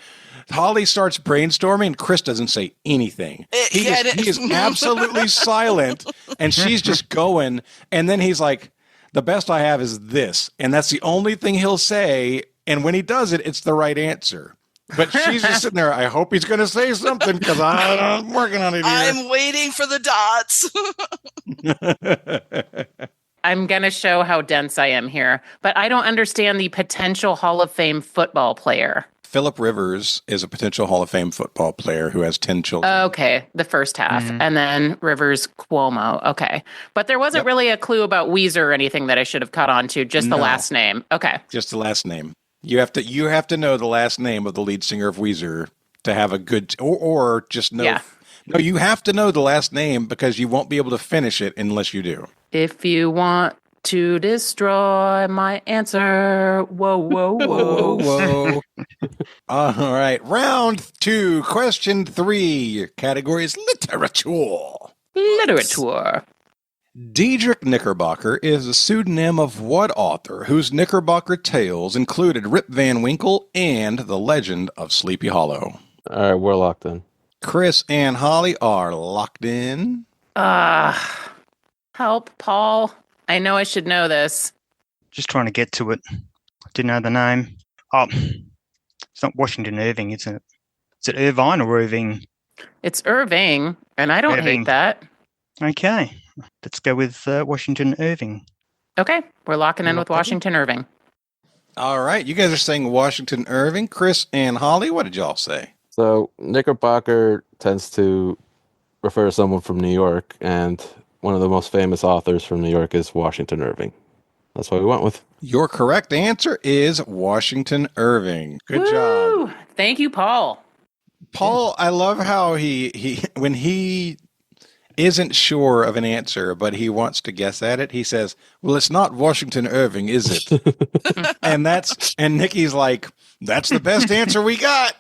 Holly starts brainstorming. Chris doesn't say anything. He is absolutely silent, and she's just going. And then he's like, the best I have is this. And that's the only thing he'll say. And when he does it, it's the right answer. But she's just sitting there. I hope he's going to say something because I'm working on it here. I'm waiting for the dots. I'm going to show how dense I am here. But I don't understand the potential Hall of Fame football player. Philip Rivers is a potential Hall of Fame football player who has 10 children. Okay, the first half. And then Rivers Cuomo. Okay. But there wasn't really a clue about Weezer or anything that I should have caught on to, just the last name. Okay. Just the last name. You have to know the last name of the lead singer of Weezer to have a good or just know. Yeah. No, you have to know the last name because you won't be able to finish it unless you do. If you want to destroy my answer. Whoa, whoa, whoa. Whoa. All right. Round 2, question 3. Your category is literature. Literature. Diedrich Knickerbocker is a pseudonym of what author whose Knickerbocker tales included Rip Van Winkle and The Legend of Sleepy Hollow? All right, we're locked in. Chris and Holly are locked in. Help, Paul. I know I should know this. Just trying to get to it. I didn't know the name. Oh, it's not Washington Irving, is it? Is it Irvine or Irving? It's Irving, and I don't Irving. hate that. Okay. Let's go with Washington Irving. Okay, we're locking in with Washington Irving. All right, you guys are saying Washington Irving. Chris and Holly, what did y'all say? So Knickerbocker tends to refer to someone from New York, and one of the most famous authors from New York is Washington Irving. That's what we went with. Your correct answer is Washington Irving. Good job. Thank you, Paul. Paul, I love how he when he isn't sure of an answer, but he wants to guess at it, he says, well, it's not Washington Irving, is it? and Nikki's like, that's the best answer we got.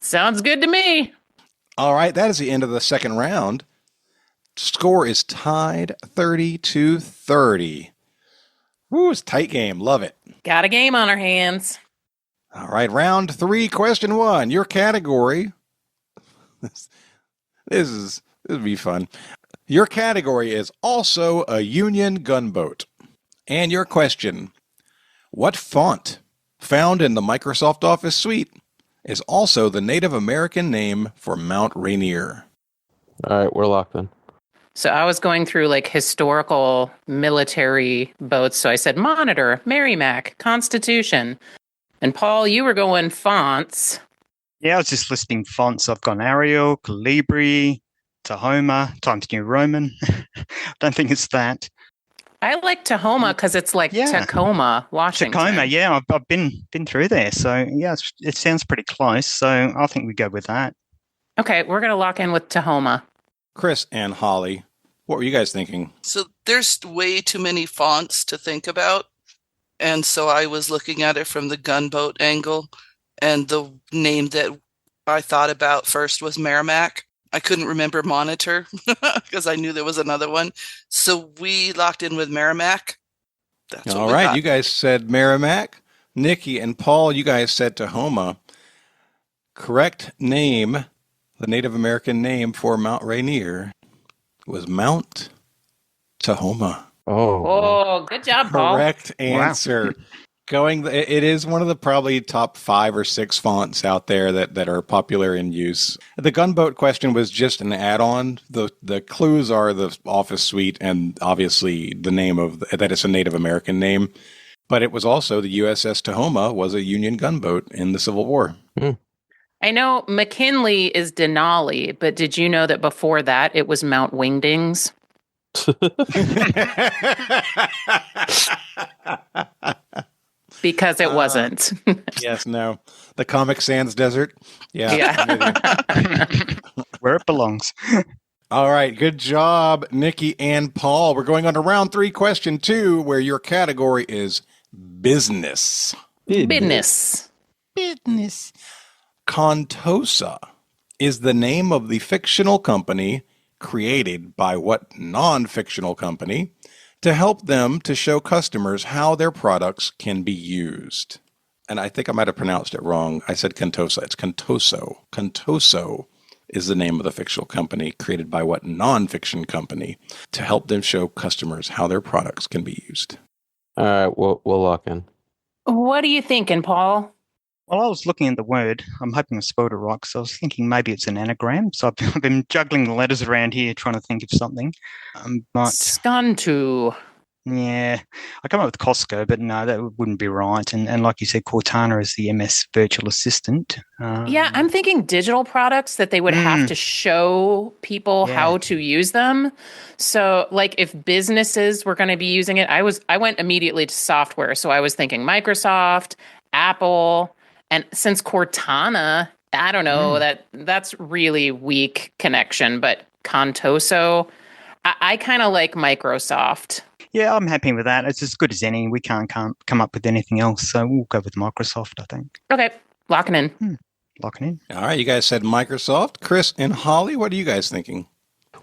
Sounds good to me. All right, that is the end of the second round. Score is tied 30-30. Woo, it's a tight game. Love it. Got a game on our hands. All right, round 3, question 1. Your category. This will be fun. Your category is also a Union gunboat. And your question, what font found in the Microsoft Office suite is also the Native American name for Mount Rainier? All right, we're locked in. So I was going through like historical military boats. So I said Monitor, Merrimack, Constitution. And Paul, you were going fonts. Yeah, I was just listing fonts. I've gone Arial, Calibri, Tahoma, Times New Roman. Don't think it's that. I like Tahoma because it's like Tacoma, Washington. Tacoma, yeah, I've been through there. So, yeah, it sounds pretty close. So I think we go with that. Okay, we're going to lock in with Tahoma. Chris and Holly, what were you guys thinking? So there's way too many fonts to think about. And so I was looking at it from the gunboat angle. And the name that I thought about first was Merrimack. I couldn't remember Monitor because I knew there was another one. So we locked in with Merrimack. That's all right. You guys said Merrimack. Nikki and Paul, you guys said Tahoma. Correct name, the Native American name for Mount Rainier was Mount Tahoma. Oh, good job, Paul. Correct answer. Wow. It is one of the probably top 5 or 6 fonts out there that are popular in use. The gunboat question was just an add-on. The clues are the Office suite and obviously the name that it's a Native American name. But it was also the USS Tahoma was a Union gunboat in the Civil War. I know McKinley is Denali, but did you know that before that it was Mount Wingdings? Because it wasn't. Yes, no. The Comic Sans Desert. Yeah. Where it belongs. All right. Good job, Nikki and Paul. We're going on to round 3, question 2, where your category is business. Business. Contosa is the name of the fictional company created by what non-fictional company to help them to show customers how their products can be used. And I think I might have pronounced it wrong. I said Contosa. It's Contoso. Contoso is the name of the fictional company created by what non-fiction company to help them show customers how their products can be used. All right, we'll lock in. What are you thinking, Paul? Well, I was looking at the word. I'm hoping I spelled it right because I was thinking maybe it's an anagram. So I've been juggling the letters around here trying to think of something. Scantu. Yeah. I come up with Costco, but no, that wouldn't be right. And like you said, Cortana is the MS virtual assistant. Yeah, I'm thinking digital products that they would have to show people how to use them. So like if businesses were going to be using it, I went immediately to software. So I was thinking Microsoft, Apple, and since Cortana, I don't know, that's really weak connection, but Contoso, I kind of like Microsoft. Yeah, I'm happy with that. It's as good as any. We can't come up with anything else, so we'll go with Microsoft, I think. Okay, locking in. Locking in. All right, you guys said Microsoft. Chris and Holly, what are you guys thinking?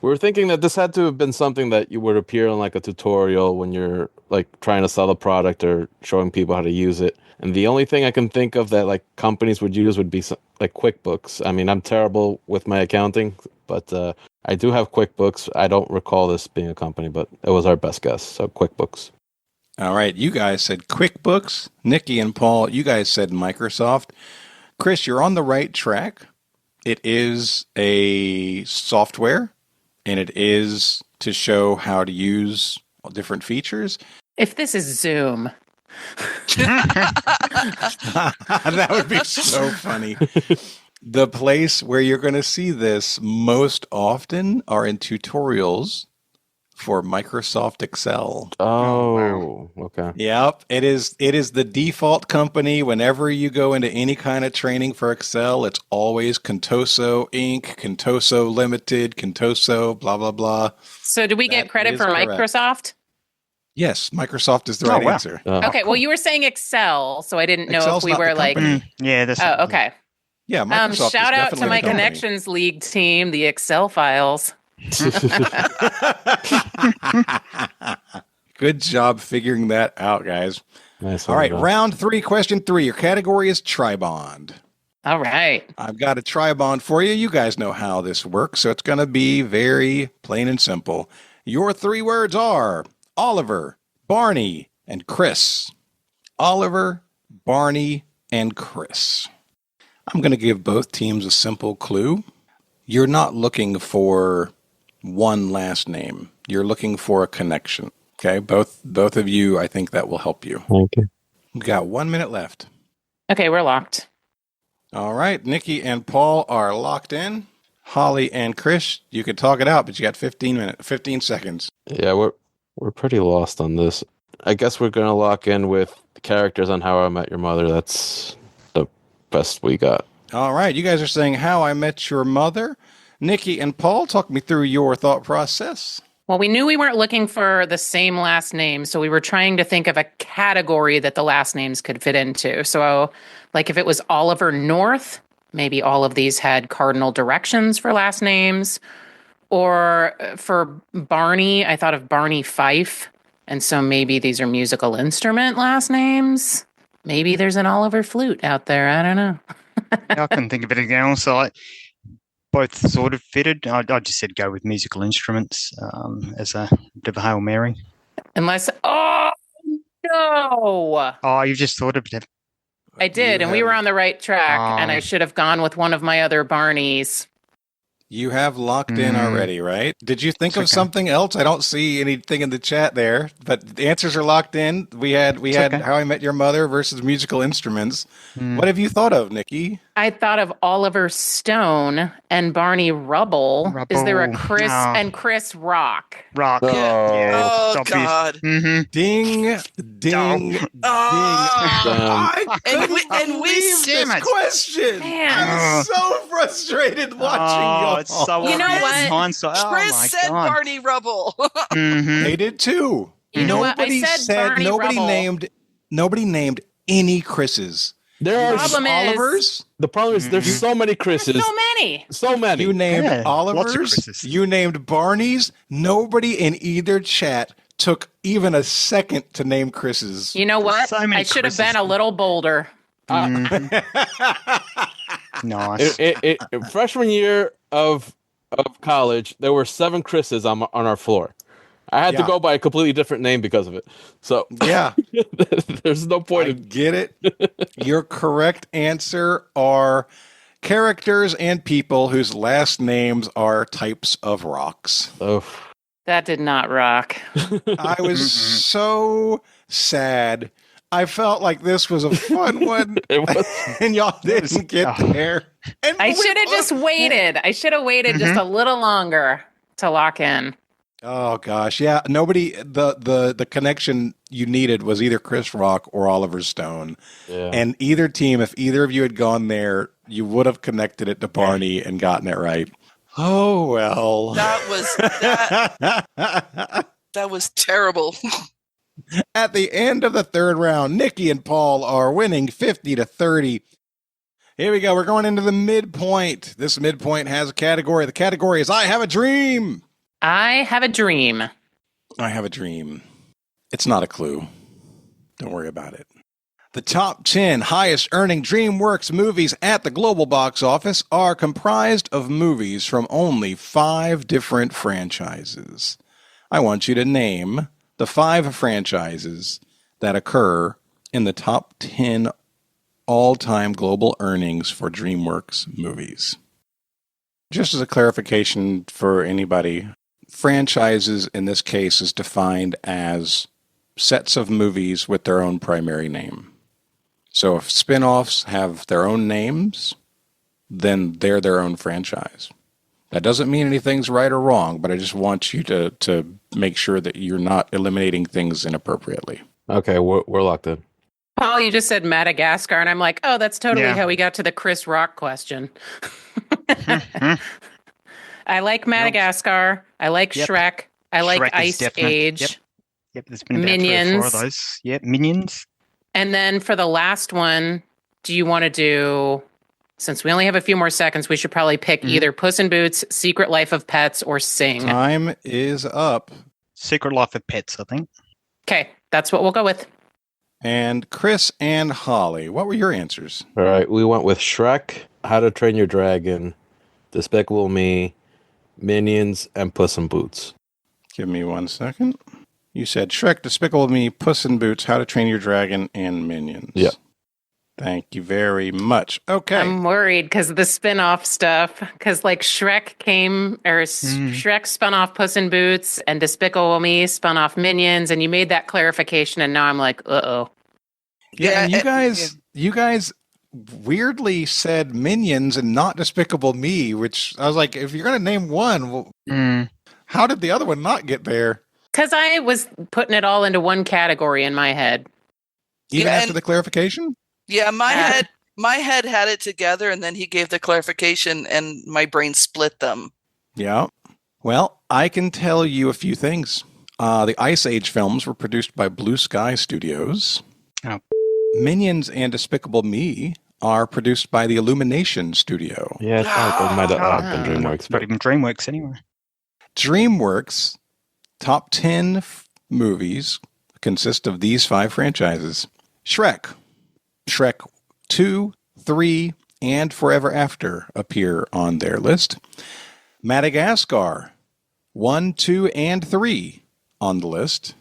We were thinking that this had to have been something that you would appear in like a tutorial when you're like trying to sell a product or showing people how to use it. And the only thing I can think of that like companies would use would be like QuickBooks. I mean, I'm terrible with my accounting, but I do have QuickBooks. I don't recall this being a company, but it was our best guess. So QuickBooks. All right. You guys said QuickBooks. Nikki and Paul, you guys said Microsoft. Chris, you're on the right track. It is a software, and it is to show how to use different features. If this is Zoom. That would be so funny. The place where you're going to see this most often are in tutorials for Microsoft Excel. Oh, okay. Yep. It is the default company. Whenever you go into any kind of training for Excel, it's always Contoso Inc., Contoso Limited, Contoso, blah, blah, blah. So do we get credit for correct. Microsoft? Yes, Microsoft is the right answer. Okay, well, you were saying Excel, so I didn't know Excel's if we not were the like... company. Yeah, that's... Oh, okay. Yeah, Microsoft shout is out to definitely my the company. Connections League team, the Excel files. Good job figuring that out, guys. Nice. All right, round 3, question 3. Your category is Tribond. All right. I've got a Tribond for you. You guys know how this works, so it's going to be very plain and simple. Your 3 words are Oliver, Barney, and Chris. Oliver, Barney, and Chris. I'm going to give both teams a simple clue. You're not looking for one last name. You're looking for a connection. Okay, both of you, I think that will help you. Okay. We've got 1 minute left. Okay, we're locked. All right, Nikki and Paul are locked in. Hollie and Chris, you can talk it out, but you got 15 seconds. Yeah, we're pretty lost on this. I guess we're gonna lock in with characters on How I Met Your Mother. That's the best we got. All right, you guys are saying How I Met Your Mother. Nikki and Paul, talk me through your thought process. Well, we knew we weren't looking for the same last name, so we were trying to think of a category that the last names could fit into. So, like if it was Oliver North, maybe all of these had cardinal directions for last names. Or for Barney, I thought of Barney Fife, and so maybe these are musical instrument last names. Maybe there's an Oliver Flute out there. I don't know. I couldn't think of anything else. Both sort of fitted. I just said go with musical instruments as a bit of a Hail Mary. Unless, oh, no. Oh, you've just thought of it. I did, and we were on the right track, and I should have gone with one of my other Barneys. You have locked in already, right? Did you think of something else? I don't see anything in the chat there, but the answers are locked in. We had How I Met Your Mother versus musical instruments. What have you thought of, Nikki? I thought of Oliver Stone and Barney Rubble. Is there a Chris and Chris Rock? Rock. Oh, yeah. Oh God. Ding, ding, ding. And we this question. Man. I'm so frustrated watching y'all. It's so You know what? Chris said Barney Rubble. They did too. You know what? I said Barney Rubble. Nobody named any Chris's. There are Olivers. The problem is there's so many Chris's. So many. So many. You named lots of Olivers. Chris's. You named Barney's. Nobody in either chat took even a second to name Chris's. You know what? So many I should have Chris's. been a little bolder. Nice. Freshman year of college, there were 7 Chris's on our floor. I had to go by a completely different name because of it. So Yeah. there's no point I get it. Your correct answer are characters and people whose last names are types of rocks. Oh. That did not rock. I was so sad. I felt like this was a fun one, and y'all didn't get there. And I should have just waited. I should have waited just a little longer to lock in. Oh gosh, yeah. Nobody. The connection you needed was either Chris Rock or Oliver Stone, and either team. If either of you had gone there, you would have connected it to Barney and gotten it right. Oh well. That was terrible. At the end of the third round, Nikki and Paul are winning 50-30. Here we go. We're going into the midpoint. This midpoint has a category. The category is I Have a Dream. I have a dream. I have a dream. It's not a clue. Don't worry about it. The top 10 highest earning DreamWorks movies at the global box office are comprised of movies from only 5 different franchises. I want you to name the 5 franchises that occur in the top 10 all-time global earnings for DreamWorks movies. Just as a clarification for anybody, franchises in this case is defined as sets of movies with their own primary name. So if spin-offs have their own names, then they're their own franchise. That doesn't mean anything's right or wrong, but I just want you to make sure that you're not eliminating things inappropriately. Okay, we're locked in. Paul, you just said Madagascar, and I'm like, oh, that's totally how we got to the Chris Rock question. I like Madagascar. I like Shrek. I like Shrek Ice Age. Yep, there's been about Minions. 3 or 4 of those. Yep, Minions. And then for the last one, do you want to do, since we only have a few more seconds, we should probably pick either Puss in Boots, Secret Life of Pets, or Sing. Time is up. Secret Life of Pets, I think. Okay, that's what we'll go with. And Chris and Holly, what were your answers? All right, we went with Shrek, How to Train Your Dragon, Despicable Me, Minions, and Puss in Boots. Give me 1 second. You said Shrek, Despicable Me, Puss in Boots, How to Train Your Dragon, and Minions. Yeah. Thank you very much. Okay. I'm worried because of the spin-off stuff. Because like Shrek Shrek spun off Puss in Boots and Despicable Me spun off Minions, and you made that clarification, and now I'm like, uh-oh. Yeah, and you guys weirdly said Minions and not Despicable Me, which I was like, if you're going to name one, well, how did the other one not get there? Because I was putting it all into one category in my head. Even after the clarification? Yeah, my head had it together, and then he gave the clarification, and my brain split them. Yeah. Well, I can tell you a few things. The Ice Age films were produced by Blue Sky Studios. Oh. Minions and Despicable Me are produced by the Illumination Studio. Yeah, it's not, it might have been DreamWorks. Not even DreamWorks anyway. DreamWorks' top 10 movies consist of these 5 franchises. Shrek. Shrek 2, 3, and Forever After appear on their list. Madagascar 1, 2, and 3 on the list.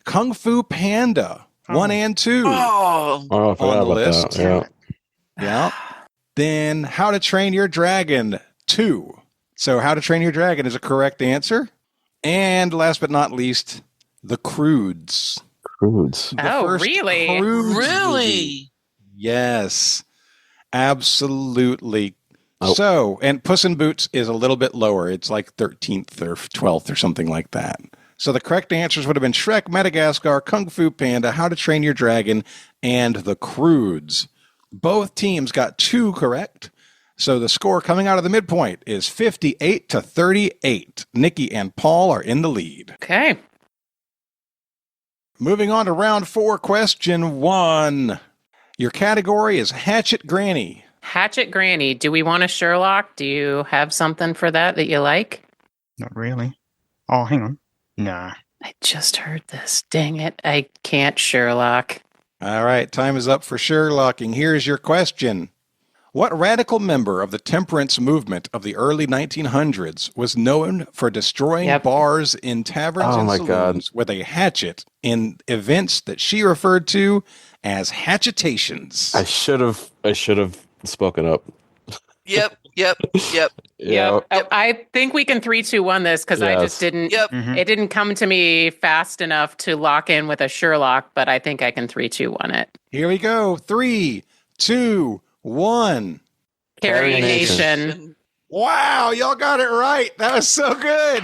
Kung Fu Panda 1 and 2 I forgot on the about list. that. Yeah. Then How to Train Your Dragon 2. So How to Train Your Dragon is a correct answer. And last but not least, The Croods. Croods. Oh, really? Croods Really? movie. Yes, absolutely. Oh. So, and Puss in Boots is a little bit lower. It's like 13th or 12th or something like that. So the correct answers would have been Shrek, Madagascar, Kung Fu Panda, How to Train Your Dragon, and The Croods. Both teams got 2 correct. So the score coming out of the midpoint is 58-38. Nikki and Paul are in the lead. Okay. Moving on to round 4, question 1. Your category is Hatchet Granny. Hatchet Granny. Do we want a Sherlock? Do you have something for that you like? Not really. Oh, hang on. Nah. I just heard this. Dang it. I can't Sherlock. All right, time is up for Sherlocking. Here's your question. What radical member of the temperance movement of the early 1900s was known for destroying bars in taverns and saloons with a hatchet in events that she referred to as hatchetations? I should have spoken up. Yep. Yeah. I think we can 3, 2, 1 this because I just didn't. Yep. It didn't come to me fast enough to lock in with a Sherlock, but I think I can 3, 2, 1 it. Here we go. 3, 2, 1. Carrie Nation. Wow, y'all got it right. That was so good.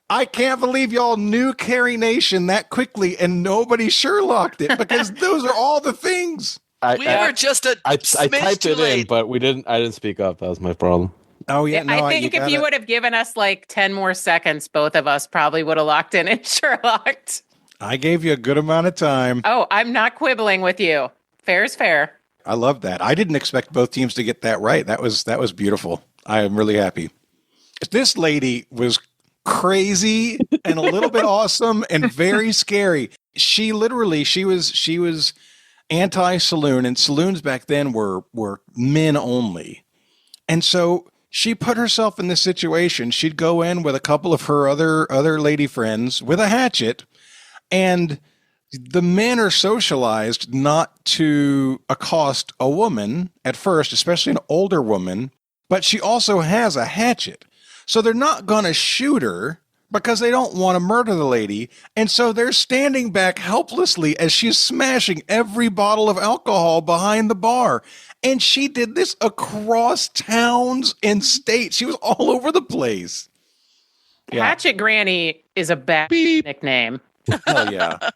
I can't believe y'all knew Carrie Nation that quickly and nobody Sherlocked it because those are all the things. We were just a I smidge typed too it late. in, but I didn't speak up. That was my problem. Oh, yeah. No, I think if you would have given us like 10 more seconds, both of us probably would have locked in and Sherlocked. I gave you a good amount of time. Oh, I'm not quibbling with you. Fair is fair. I love that. I didn't expect both teams to get that right. That was beautiful. I am really happy. This lady was crazy and a little bit awesome and very scary. She was anti-saloon, and saloons back then were men only. And so she put herself in this situation. She'd go in with a couple of her other lady friends with a hatchet, and the men are socialized not to accost a woman at first, especially an older woman, but she also has a hatchet. So they're not going to shoot her because they don't want to murder the lady. And so they're standing back helplessly as she's smashing every bottle of alcohol behind the bar. And she did this across towns and states. She was all over the place. Yeah. Hatchet Granny is a bad nickname. Hell yeah.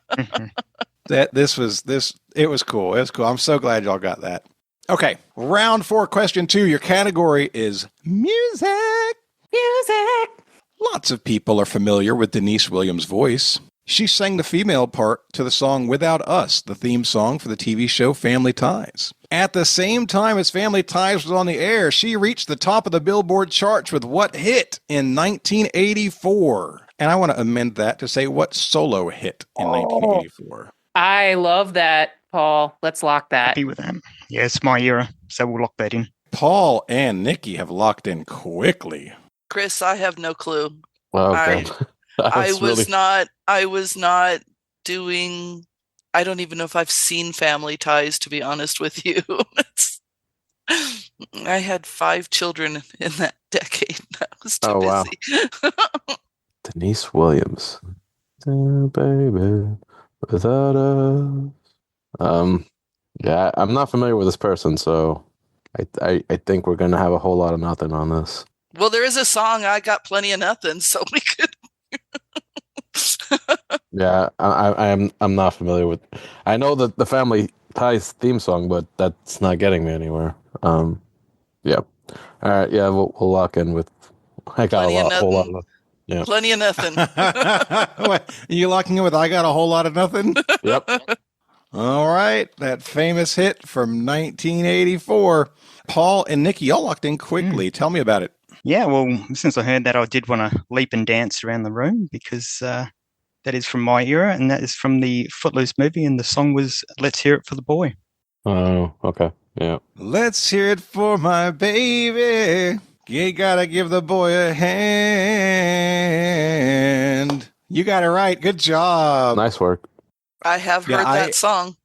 It was cool. It was cool. I'm so glad y'all got that. Okay. Round 4, question 2. Your category is music. Music. Lots of people are familiar with Denise Williams' voice. She sang the female part to the song Without Us, the theme song for the TV show Family Ties. At the same time as Family Ties was on the air, she reached the top of the Billboard charts with what hit in 1984? And I want to amend that to say what solo hit in 1984. I love that, Paul. Let's lock that. Happy with that. Yeah, it's my era, so we'll lock that in. Paul and Nikki have locked in quickly. Chris, I have no clue. Well, okay. I was not doing. I don't even know if I've seen Family Ties, to be honest with you. I had 5 children in that decade. I was too busy. Wow. Denise Williams. Baby, without us. Yeah, I'm not familiar with this person, so I think we're gonna have a whole lot of nothing on this. Well, there is a song, I Got Plenty of Nothing, so we could. Yeah, I'm not familiar with. I know that the Family Ties theme song, but that's not getting me anywhere. Yeah. All right. Yeah, we'll lock in with. I got a whole lot of. Yeah. Plenty of nothing. What, are you locking in with I Got a Whole Lot of Nothing? Yep. All right. That famous hit from 1984. Paul and Nikki, y'all locked in quickly. Tell me about it. Yeah, well, since I heard that, I did want to leap and dance around the room because that is from my era, and that is from the Footloose movie, and the song was Let's Hear It for the Boy. Oh, okay. Yeah. Let's hear it for my baby. You gotta give the boy a hand. You got it right. Good job. Nice work. I have heard that song.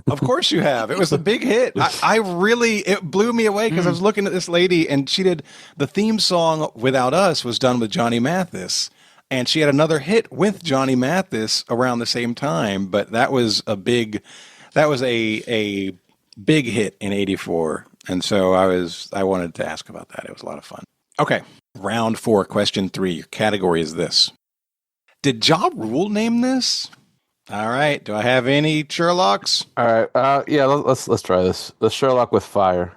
Of course you have. It was a big hit. It blew me away because I was looking at this lady and she did the theme song Without Us was done with Johnny Mathis. And she had another hit with Johnny Mathis around the same time. But that was a big hit in 84. And so I wanted to ask about that. It was a lot of fun. Okay. Round 4, question 3. Your category is this. Did Ja Rule name this? All right. Do I have any Sherlocks? All right. Yeah. Let's try this. The Sherlock with fire.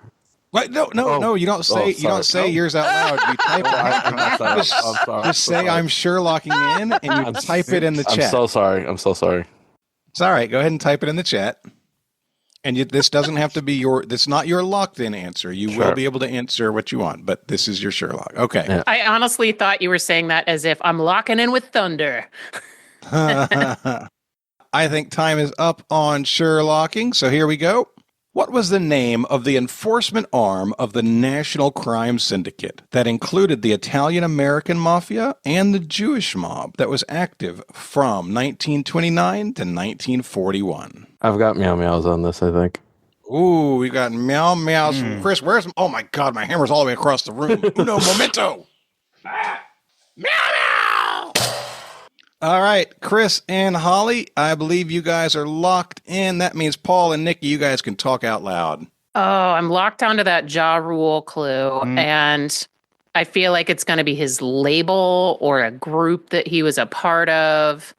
What? No. You don't say. You don't say yours out loud. You type it. Just say I'm Sherlocking in, and you type it in the chat. I'm so sorry. It's all right. Go ahead and type it in the chat. And this doesn't have to be this is not your locked-in answer. You will be able to answer what you want, but this is your Sherlock. Okay. Yeah. I honestly thought you were saying that as if I'm locking in with thunder. I think time is up on Sherlocking, so here we go. What was the name of the enforcement arm of the National Crime Syndicate that included the Italian-American Mafia and the Jewish mob that was active from 1929 to 1941? I've got meow meows on this, I think. Ooh, we got meow meows from Chris. Oh my God, my hammer's all the way across the room. Uno momento. Meow meow. All right, Chris and Holly, I believe you guys are locked in. That means Paul and Nikki, you guys can talk out loud. Oh, I'm locked onto that Ja Rule clue, and I feel like it's going to be his label or a group that he was a part of,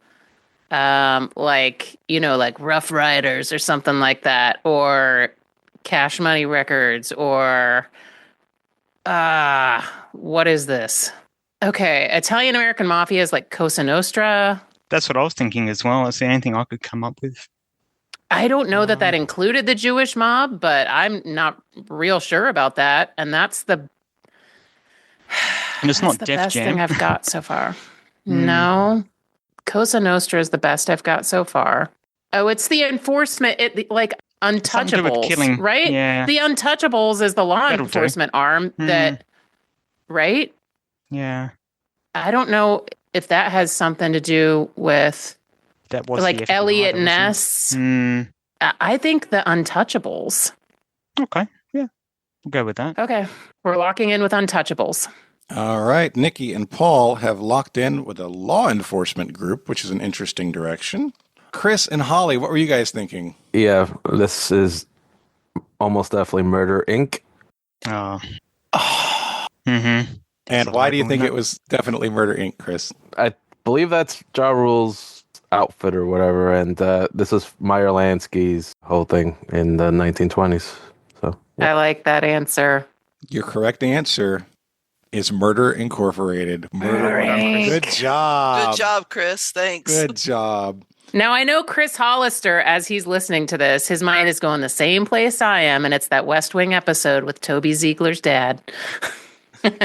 like Rough Riders or something like that, or Cash Money Records, or what is this? Okay, Italian-American Mafia is like Cosa Nostra. That's what I was thinking as well. That's the only thing I could come up with. I don't know that included the Jewish mob, but I'm not real sure about that. And that's the... And it's That's not the Def best Jam. thing I've got so far. No. Cosa Nostra is the best I've got so far. Oh, it's the enforcement, like Something to do with Untouchables, killing. right? Yeah. The Untouchables is the law That'll do. enforcement arm that, right? Yeah. I don't know if that has something to do with That was like the FBI, Elliot though, wasn't it? Ness. I think the Untouchables. Okay. Yeah. We'll go with that. Okay. We're locking in with Untouchables. All right. Nikki and Paul have locked in with a law enforcement group, which is an interesting direction. Chris and Hollie, what were you guys thinking? Yeah, this is almost definitely Murder Inc. Oh. And why do you think it was definitely Murder Inc., Chris? I believe that's Ja Rule's outfit or whatever, and this is Meyer Lansky's whole thing in the 1920s. So I like that answer. Your correct answer is Murder Incorporated. Murder Inc. Good job. Good job, Chris. Thanks. Good job. Now, I know Chris Hollister, as he's listening to this, his mind is going the same place I am, and it's that West Wing episode with Toby Ziegler's dad.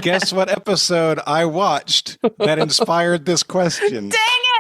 Guess what episode I watched that inspired this question? Dang it!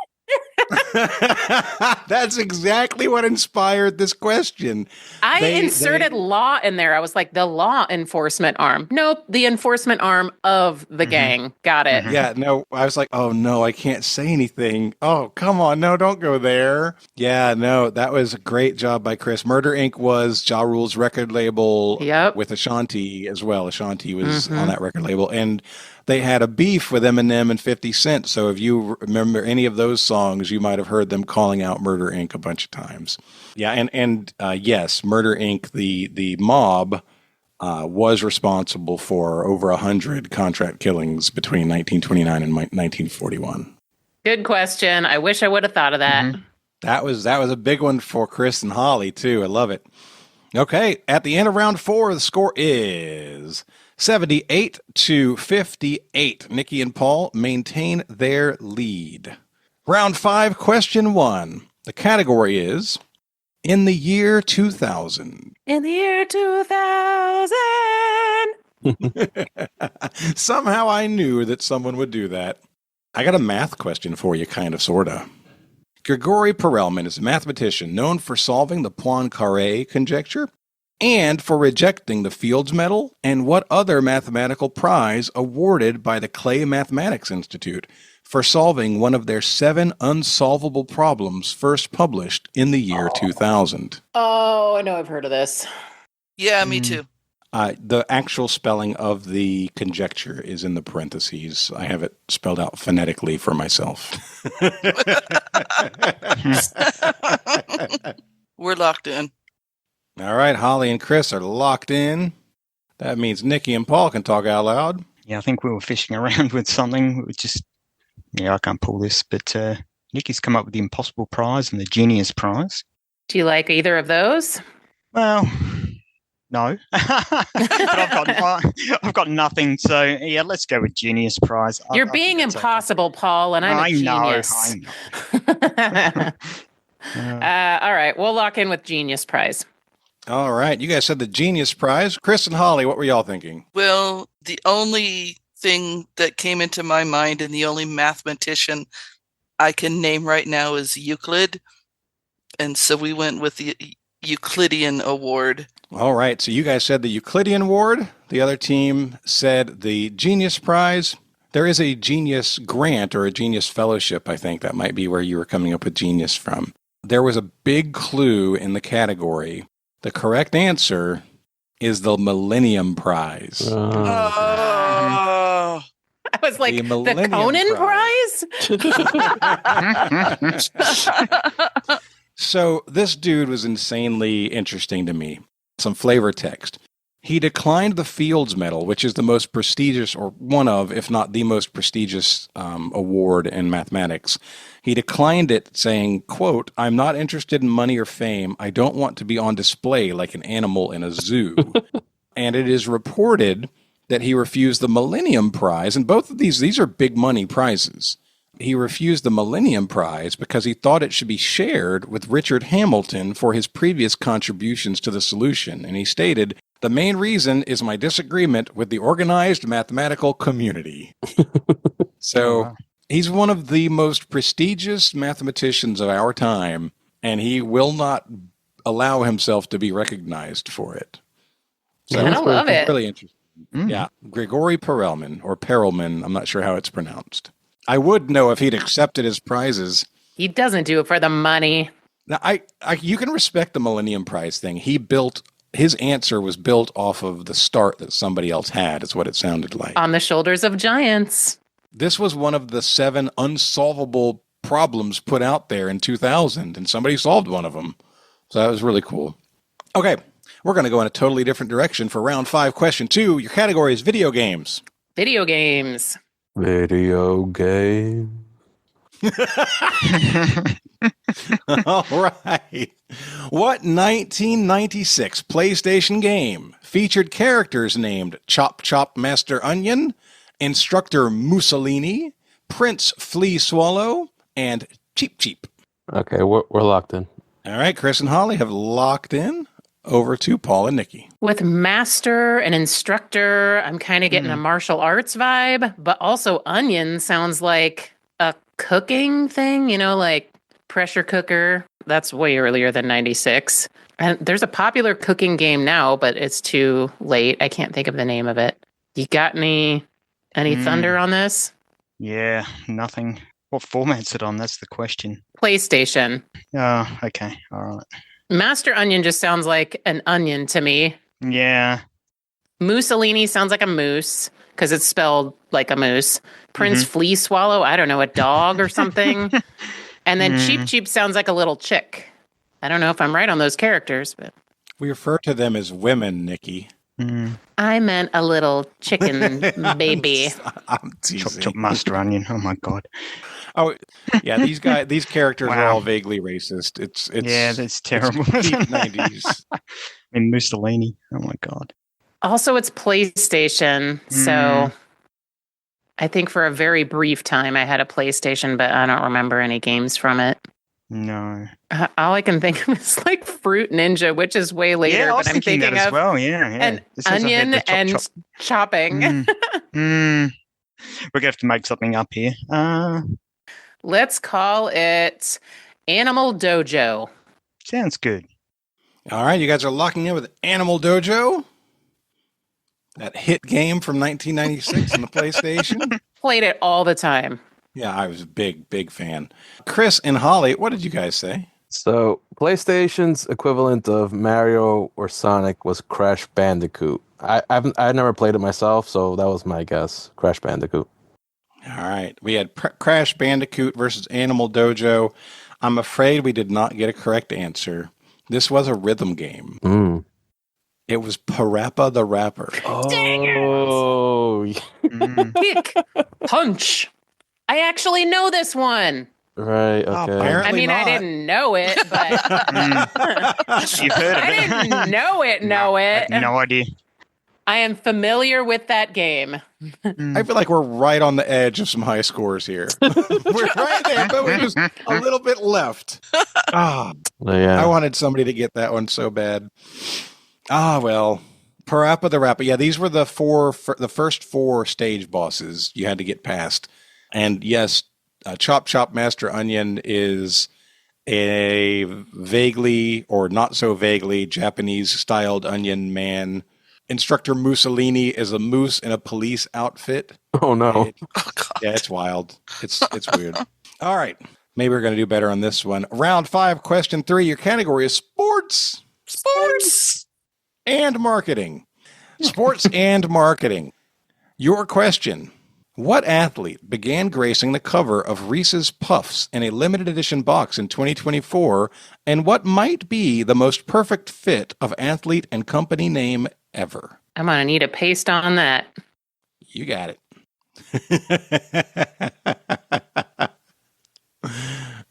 That's exactly what inspired this question. I inserted law in there. I was like, the law enforcement arm. Nope, the enforcement arm of the gang. Got it. Yeah, no, I was like, oh no, I can't say anything. Oh, come on, no, don't go there. Yeah, no, that was a great job by Chris. Murder Inc. was Ja Rule's record label with Ashanti as well. Ashanti was on that record label. And they had a beef with Eminem and 50 Cent. So if you remember any of those songs, you might have heard them calling out Murder Inc. a bunch of times. Yeah, and yes, Murder Inc., the mob, was responsible for over 100 contract killings between 1929 and 1941. Good question. I wish I would have thought of that. That was a big one for Chris and Hollie, too. I love it. Okay, at the end of round 4, the score is 78-58. Nikki and Paul maintain their lead. Round 5, question 1. The category is in the year 2000. In the year 2000. Somehow I knew that someone would do that. I got a math question for you, kind of, sort of. Grigori Perelman is a mathematician known for solving the Poincaré conjecture and for rejecting the Fields Medal and what other mathematical prize awarded by the Clay Mathematics Institute for solving one of their 7 unsolvable problems first published in the year 2000. Oh, I know I've heard of this. Yeah, me too. The actual spelling of the conjecture is in the parentheses. I have it spelled out phonetically for myself. We're locked in. All right, Hollie and Chris are locked in. That means Nikki and Paul can talk out loud. Yeah, I think we were fishing around with something. We just, I can't pull this, but Nikki's come up with the Impossible Prize and the Genius Prize. Do you like either of those? Well, no. But I've got nothing. So, yeah, let's go with Genius Prize. You're being impossible, Paul, and I'm a genius. I know. All right, we'll lock in with Genius Prize. All right, you guys said the Genius Prize. Chris and Hollie, what were y'all thinking? Well, the only thing that came into my mind and the only mathematician I can name right now is Euclid. And so we went with the Euclidean Award. All right, so you guys said the Euclidean Award. The other team said the Genius Prize. There is a Genius Grant or a Genius Fellowship, I think. That might be where you were coming up with Genius from. There was a big clue in the category. The correct answer is the Millennium Prize. I was like, the Conan Prize? So this dude was insanely interesting to me. Some flavor text. He declined the Fields Medal, which is the most prestigious, or one of, if not the most prestigious award in mathematics. He declined it saying, quote, "I'm not interested in money or fame. I don't want to be on display like an animal in a zoo." And it is reported that he refused the Millennium Prize. And both of these are big money prizes. He refused the Millennium Prize because he thought it should be shared with Richard Hamilton for his previous contributions to the solution. And he stated, The main reason is my disagreement with the organized mathematical community. So he's one of the most prestigious mathematicians of our time, and he will not allow himself to be recognized for it. So I love it. Really interesting. Yeah, Grigory Perelman, or Perelman. I'm not sure how it's pronounced. I would know if he'd accepted his prizes. He doesn't do it for the money. Now, you can respect the Millennium Prize thing. His answer was built off of the start that somebody else had, is what it sounded like. On the shoulders of giants. This was one of the 7 unsolvable problems put out there in 2000, and somebody solved one of them. So that was really cool. Okay, we're going to go in a totally different direction for round 5, question 2. Your category is video games. Video games. Video game. All right. What 1996 PlayStation game featured characters named Chop Chop Master Onion, Instructor Mussolini, Prince Flea Swallow, and Cheep Cheep? Okay, we're locked in. All right, Chris and Holly have locked in. Over to Paul and Nikki. With master and instructor, I'm kind of getting a martial arts vibe, but also onion sounds like a cooking thing, like pressure cooker. That's way earlier than 96. And there's a popular cooking game now, but it's too late. I can't think of the name of it. You got any thunder on this? Yeah, nothing. What format's it on? That's the question. PlayStation. Oh, okay. All right. Master Onion just sounds like an onion to me. Yeah. Mussolini sounds like a moose because it's spelled like a moose. Prince Flea Swallow, I don't know, a dog or something. And then Cheep Cheep sounds like a little chick. I don't know if I'm right on those characters, but we refer to them as women, Nikki. I meant a little chicken baby. I'm teasing. Chop Chop Master Onion. Oh my god. Oh yeah, these characters are all vaguely racist. It's yeah, that's terrible. It's deep 90s. I mean Mussolini. Oh my god. Also, it's PlayStation, so I think for a very brief time I had a PlayStation, but I don't remember any games from it. No. All I can think of is like Fruit Ninja, which is way later. Yeah, I was but I'm thinking thinking that as of well. Yeah. an onion and chopping. We're gonna have to make something up here. Let's call it Animal Dojo. Sounds good. All right, you guys are locking in with Animal Dojo, that hit game from 1996 on the PlayStation. Played it all the time. Yeah, I was a big fan. Chris and Holly, what did you guys say? So PlayStation's equivalent of Mario or Sonic was Crash Bandicoot. I've never played it myself, so that was my guess. Crash Bandicoot. All right. We had Crash Bandicoot versus Animal Dojo. I'm afraid we did not get a correct answer. This was a rhythm game. It was Parappa the Rapper. Oh. Kick. Punch. I actually know this one. Right, okay. I mean, I didn't know it, but... You've heard of it. I didn't know it. I have no idea. I am familiar with that game. I feel like we're right on the edge of some high scores here. We're right there, but we're just a little bit left. Yeah. I wanted somebody to get that one so bad. Well. Parappa the Rapper. Yeah, these were the first 4 stage bosses you had to get past. And yes, Chop Chop Master Onion is a vaguely or not so vaguely Japanese-styled onion man. Instructor Mussolini is a moose in a police outfit. Oh, no. Yeah, it's wild. It's weird. All right. Maybe we're going to do better on this one. Round 5, question 3. Your category is sports. Sports. And marketing. Sports and marketing. Your question. What athlete began gracing the cover of Reese's Puffs in a limited edition box in 2024, and what might be the most perfect fit of athlete and company name ever? I'm going to need a paste on that. You got it.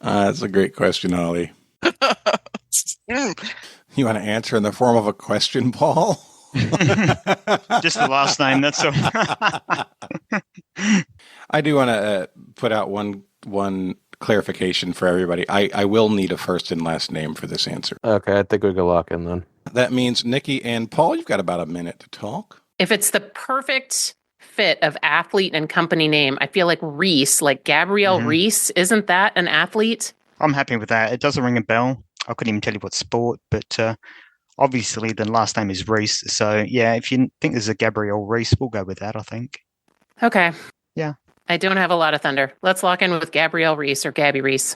That's a great question, Holly. You want to answer in the form of a question, Paul? Just the last name, that's all. I do want to put out one clarification for everybody. I will need a first and last name for this answer. Okay, I think we can lock in then. That means Nikki and Paul, you've got about a minute to talk. If it's the perfect fit of athlete and company name, I feel like Reese, like Gabrielle Reese, isn't that an athlete? I'm happy with that. It doesn't ring a bell. I couldn't even tell you what sport, but obviously the last name is Reese. So, yeah, if you think there's a Gabrielle Reese, we'll go with that, I think. Okay. Yeah. I don't have a lot of thunder. Let's lock in with Gabrielle Reese or Gabby Reese.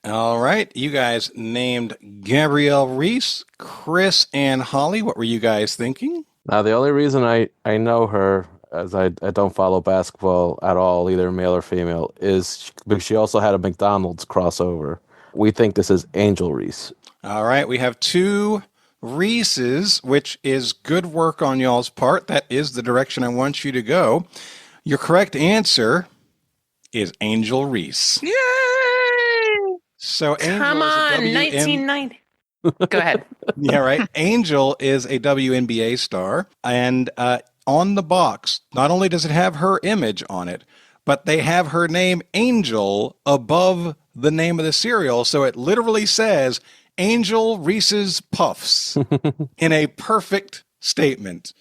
All right. You guys named Gabrielle Reese, Chris, and Hollie. What were you guys thinking? Now, the only reason I know her, as I don't follow basketball at all, either male or female, is because she also had a McDonald's crossover. We think this is Angel Reese. All right. We have 2 Reeses, which is good work on y'all's part. That is the direction I want you to go. Your correct answer is Angel Reese. Yay! So Angel Come on, is a 1990. Go ahead. Yeah, right. Angel is a WNBA star, and on the box, not only does it have her image on it, but they have her name Angel above the name of the cereal, so it literally says Angel Reese's Puffs in a perfect statement.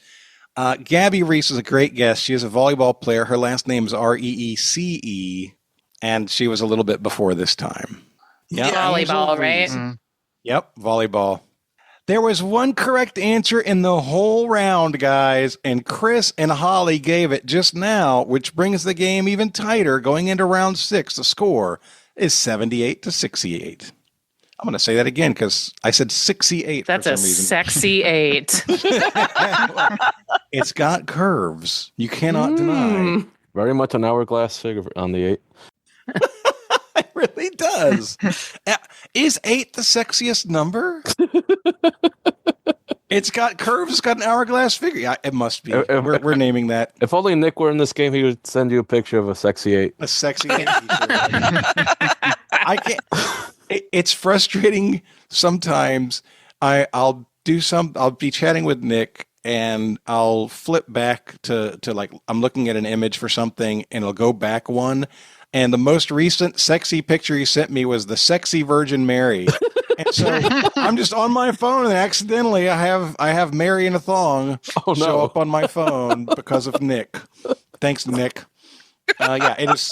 Gabby Reese is a great guess. She is a volleyball player. Her last name is Reece, and she was a little bit before this time. Yep. Volleyball, right? Yep, volleyball. There was one correct answer in the whole round, guys, and Chris and Hollie gave it just now, which brings the game even tighter. Going into round 6, the score is 78-68. I'm going to say that again because I said 68 That's for some reason. Sexy 8. It's got curves. You cannot deny. Very much an hourglass figure on the 8. It really does. Is 8 the sexiest number? It's got curves. It's got an hourglass figure. Yeah, it must be. We're naming that. If only Nick were in this game, he would send you a picture of a sexy 8. A sexy 8 t-shirt. I can't. It's frustrating sometimes. I'll be chatting with Nick and I'll flip back to like I'm looking at an image for something and it'll go back one. And the most recent sexy picture he sent me was the sexy Virgin Mary. And so I'm just on my phone and accidentally I have Mary in a thong show up on my phone because of Nick. Thanks, Nick. Yeah, it is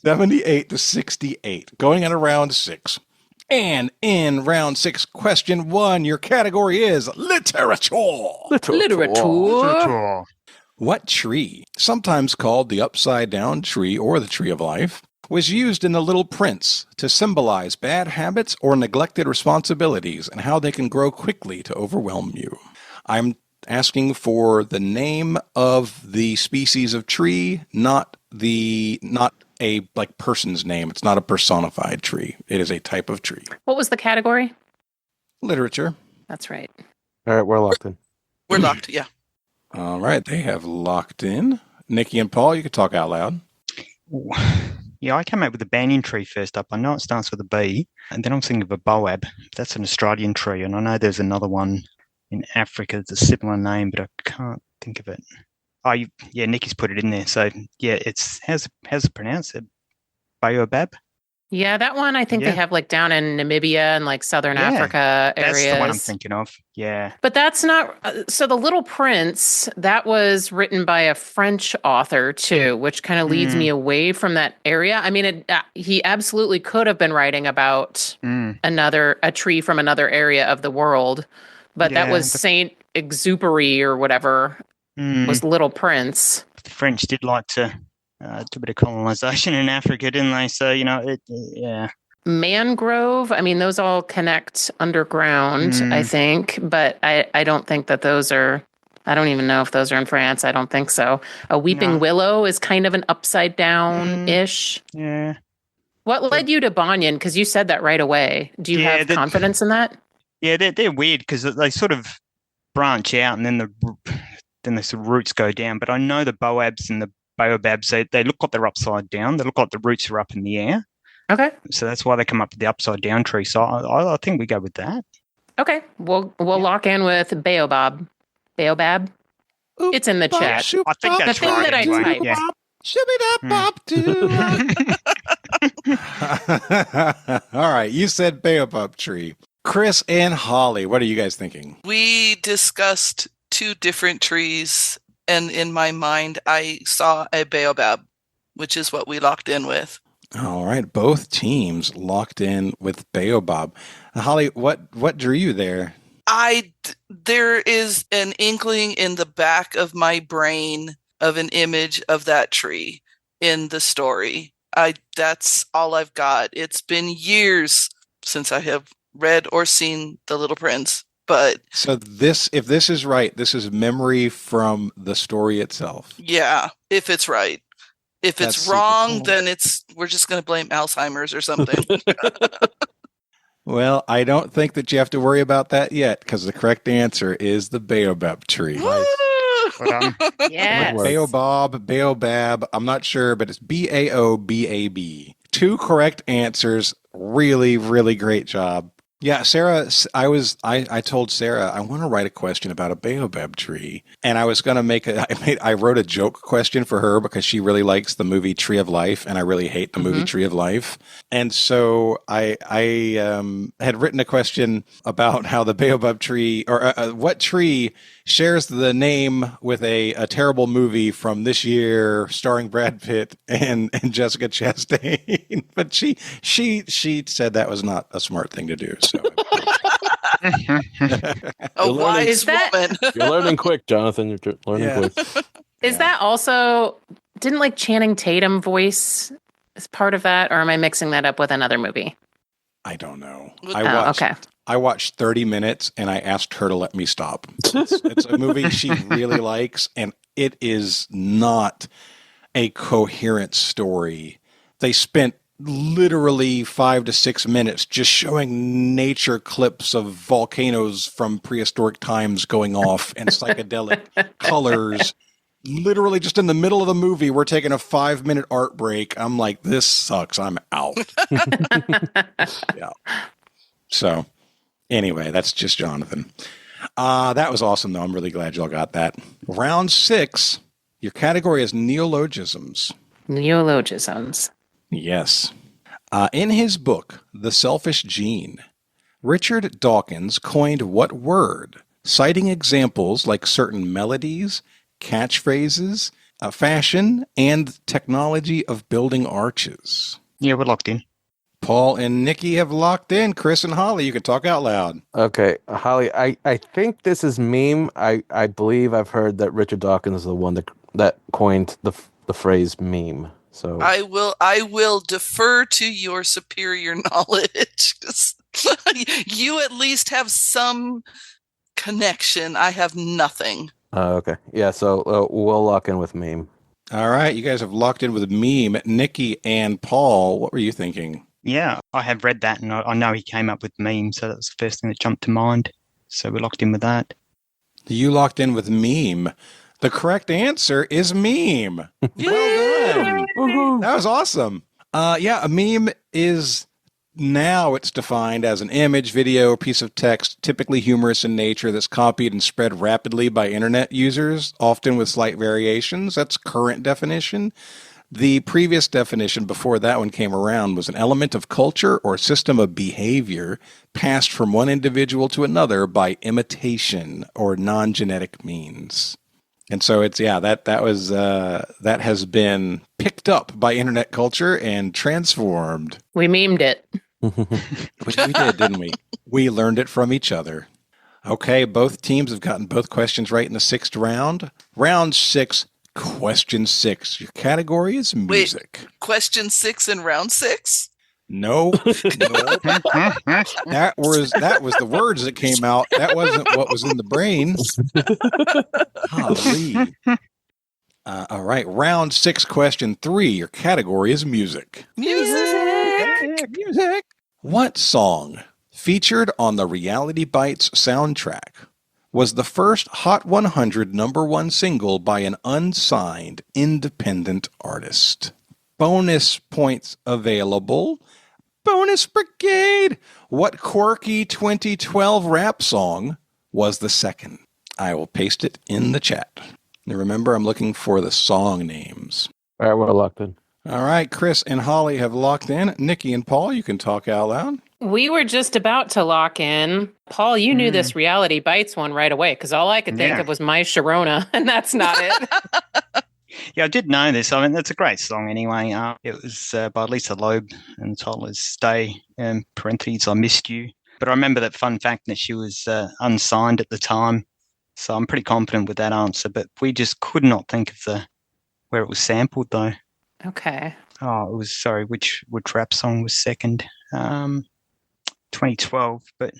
78-68 going into round 6. And in round 6, question 1, your category is literature. Literature. What tree, sometimes called the upside down tree or the tree of life, was used in The Little Prince to symbolize bad habits or neglected responsibilities and how they can grow quickly to overwhelm you? I'm asking for the name of the species of tree, not a like person's name. It's not a personified tree. It is a type of tree. What was the category? Literature. That's right. All right, we're locked in. We're locked, yeah. All right, they have locked in. Nikki and Paul, you can talk out loud. Yeah, I came up with the banyan tree first up. I know it starts with a B, and then I'm thinking of a boab. That's an Australian tree, and I know there's another one in Africa that's a similar name, but I can't think of it. Oh, yeah, Nikki's put it in there. So, yeah, how's it pronounced? Baobab? Yeah, that one I think they have like down in Namibia and like Southern Africa areas. That's the one I'm thinking of. Yeah. But that's not. So The Little Prince, that was written by a French author too, which kind of leads me away from that area. I mean, he absolutely could have been writing about a tree from another area of the world, but that was Saint Exupery or whatever was Little Prince. The French did like to do a bit of colonization in Africa, didn't they? So, yeah. Mangrove, I mean, those all connect underground, I think, but I don't think that those are, I don't even know if those are in France. I don't think so. A weeping willow is kind of an upside down-ish. Yeah. What led you to banyan? Because you said that right away. Do you have confidence in that? Yeah, they're weird because they sort of branch out and then the sort of roots go down. But I know the boabs and the baobabs, they look like they're upside down. They look like the roots are up in the air. Okay. So that's why they come up with the upside down tree. So I think we go with that. Okay. We'll lock in with baobab. Baobab? It's in the chat. I think that's the thing right. That Anyway. I typed. All right. You said baobab tree. Chris and Holly, what are you guys thinking? We discussed two different trees, and in my mind, I saw a baobab, which is what we locked in with. All right, both teams locked in with baobab. Holly, what drew you there? There is an inkling in the back of my brain of an image of that tree in the story. That's all I've got. It's been years since I have read or seen The Little Prince, but so if this is right, this is memory from the story itself. Yeah, if it's right. If That's it's wrong, cool. then we're just going to blame Alzheimer's or something. Well, I don't think that you have to worry about that yet, because the correct answer is the baobab tree. Yes. Baobab. I'm not sure, but it's Baobab. Two correct answers. Really, really great job. Yeah, Sarah, I told Sarah I want to write a question about a baobab tree, and I was going to I wrote a joke question for her because she really likes the movie Tree of Life, and I really hate the movie Tree of Life. And so I had written a question about how the baobab tree, or what tree shares the name with a terrible movie from this year starring Brad Pitt and Jessica Chastain. But she said that was not a smart thing to do. So why is that? You're learning quick, Jonathan. You're learning quick. Is that also, didn't Channing Tatum voice as part of that, or am I mixing that up with another movie? I don't know. Okay. I watched 30 minutes and I asked her to let me stop. It's a movie she really likes, and it is not a coherent story. They spent literally 5 to 6 minutes just showing nature clips of volcanoes from prehistoric times going off and psychedelic colors. Literally just in the middle of the movie, we're taking a 5-minute art break. I'm like, this sucks. I'm out. Yeah. So anyway, that's just Jonathan. That was awesome, though. I'm really glad y'all got that. Round 6, your category is neologisms. Neologisms. Yes. In his book, The Selfish Gene, Richard Dawkins coined what word, citing examples like certain melodies, catchphrases, fashion, and technology of building arches. Yeah, we're locked in. Paul and Nikki have locked in. Chris and Holly, you can talk out loud. Okay, Holly, I think this is meme. I believe I've heard that Richard Dawkins is the one that coined the phrase meme. So I will defer to your superior knowledge. You at least have some connection. I have nothing. Okay. Yeah, so we'll lock in with meme. All right, you guys have locked in with meme. Nikki and Paul, what were you thinking? Yeah, I have read that, and I know he came up with meme, so that was the first thing that jumped to mind. So we're locked in with that. You locked in with meme. The correct answer is meme. Well done. That was awesome. Yeah, a meme is, now it's defined as an image, video, or piece of text, typically humorous in nature, that's copied and spread rapidly by internet users, often with slight variations. That's current definition. The previous definition before that one came around was an element of culture or system of behavior passed from one individual to another by imitation or non-genetic means. And so it's, yeah, that has been picked up by internet culture and transformed. We memed it. We did, didn't we? We learned it from each other. Okay, both teams have gotten both questions right in the 6th round. Round 6, question 6. Your category is music. Wait, question 6 in round 6? No. That was the words that came out. That wasn't what was in the brain. Golly. All right, round 6, question 3. Your category is music. Music. What song featured on the Reality Bites soundtrack was the first Hot 100 #1 single by an unsigned independent artist? Bonus points available. Bonus Brigade! What quirky 2012 rap song was the second? I will paste it in the chat. Now remember, I'm looking for the song names. All right, we're locked in. All right, Chris and Holly have locked in. Nikki and Paul, you can talk out loud. We were just about to lock in. Paul, you knew this Reality Bites one right away because all I could think of was My Sharona, and that's not it. Yeah, I did know this. I mean, it's a great song anyway. It was by Lisa Loeb, and the title is Stay, parentheses, I Missed You. But I remember that fun fact that she was unsigned at the time. So I'm pretty confident with that answer. But we just could not think of where it was sampled, though. Okay. Oh, it was, sorry, which rap song was second? 2012, but...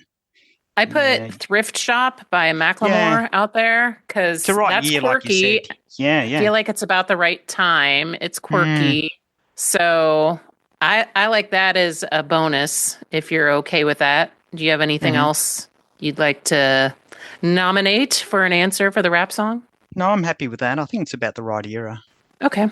I put Thrift Shop by Macklemore out there because that's year, quirky. Like yeah. I feel like it's about the right time. It's quirky. So I like that as a bonus if you're okay with that. Do you have anything else you'd like to nominate for an answer for the rap song? No, I'm happy with that. I think it's about the right era. Okay.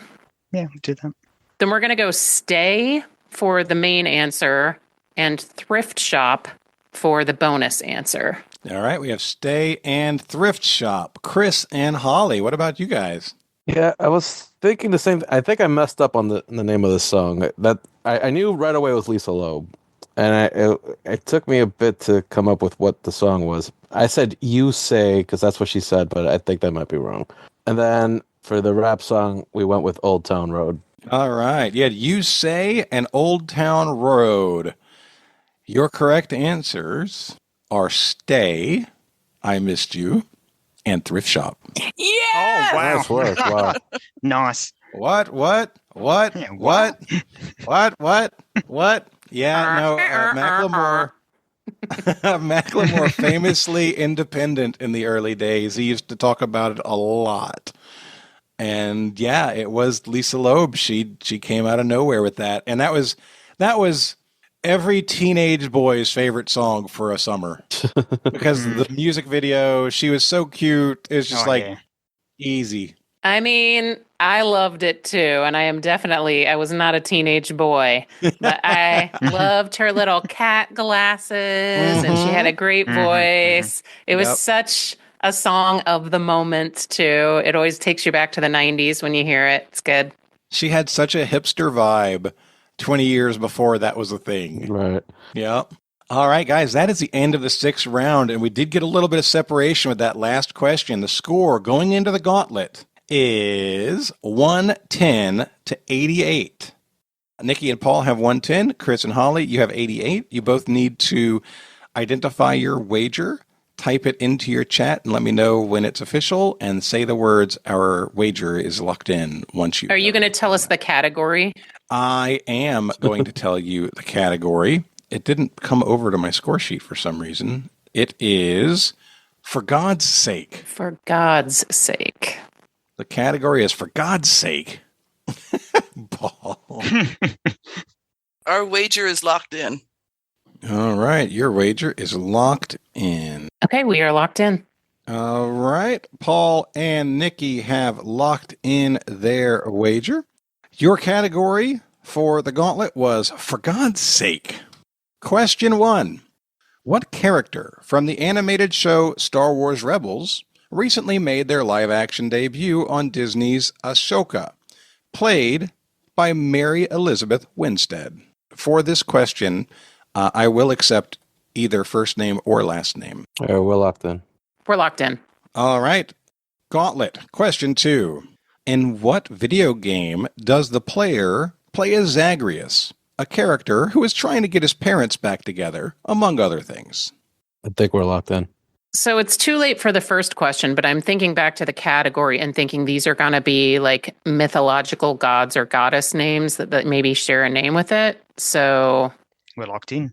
Yeah, we'll do that. Then we're going to go Stay for the main answer and Thrift Shop for the bonus answer. All right, we have Stay and Thrift Shop. Chris and Hollie, what about you guys? Yeah, I was thinking the same. I think I messed up on the name of the song. That I knew right away it was Lisa Loeb, and it took me a bit to come up with what the song was. I said "You Say" because that's what she said, but I think that might be wrong. And then for the rap song, we went with "Old Town Road." All right, yeah, "You Say" and "Old Town Road." Your correct answers are Stay, I Missed You, and Thrift Shop. Yeah! Oh, wow. Nice work. Wow. Nice. What? Yeah, no, Macklemore famously independent in the early days. He used to talk about it a lot. And yeah, it was Lisa Loeb. She came out of nowhere with that. And that was every teenage boy's favorite song for a summer because the music video, she was so cute. It was just easy. I mean, I loved it too. And I was not a teenage boy, but I loved her little cat glasses and she had a great voice. It was such a song of the moment too. It always takes you back to the 90s when you hear it. It's good. She had such a hipster vibe 20 years before that was a thing. Right. Yep. All right, guys, that is the end of the sixth round, and we did get a little bit of separation with that last question. The score going into the gauntlet is 110 to 88. Nikki and Paul have 110. Chris and Hollie, you have 88. You both need to identify your wager, type it into your chat, and let me know when it's official, and say the words, "Our wager is locked in." Once you... Are you going to tell us the category? I am going to tell you the category. It didn't come over to my score sheet for some reason. It is For God's Sake. For God's sake. The category is For God's Sake. Paul. Our wager is locked in. All right. Your wager is locked in. Okay, we are locked in. All right. Paul and Nikki have locked in their wager. Your category for the gauntlet was For God's Sake. Question 1. What character from the animated show Star Wars Rebels recently made their live-action debut on Disney's Ahsoka, played by Mary Elizabeth Winstead? For this question, I will accept either first name or last name. We're locked in. We're locked in. All right. Gauntlet. Question 2. In what video game does the player play as Zagreus, a character who is trying to get his parents back together, among other things? I think we're locked in. So it's too late for the first question, but I'm thinking back to the category and thinking these are going to be like mythological gods or goddess names that maybe share a name with it. So we're locked in.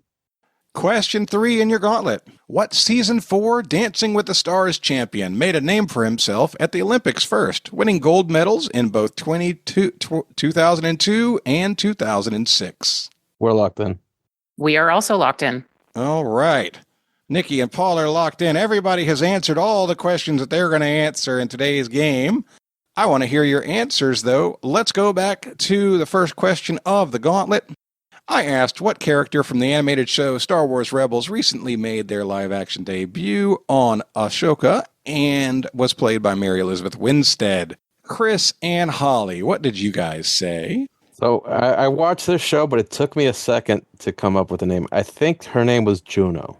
Question 3 in your gauntlet. What Season 4 Dancing with the Stars champion made a name for himself at the Olympics first, winning gold medals in both 2002 and 2006? We're locked in. We are also locked in. All right. Nikki and Paul are locked in. Everybody has answered all the questions that they're going to answer in today's game. I want to hear your answers, though. Let's go back to the first question of the gauntlet. I asked what character from the animated show Star Wars Rebels recently made their live-action debut on Ahsoka and was played by Mary Elizabeth Winstead. Chris and Hollie, what did you guys say? So I watched this show, but it took me a second to come up with a name. I think her name was Juno.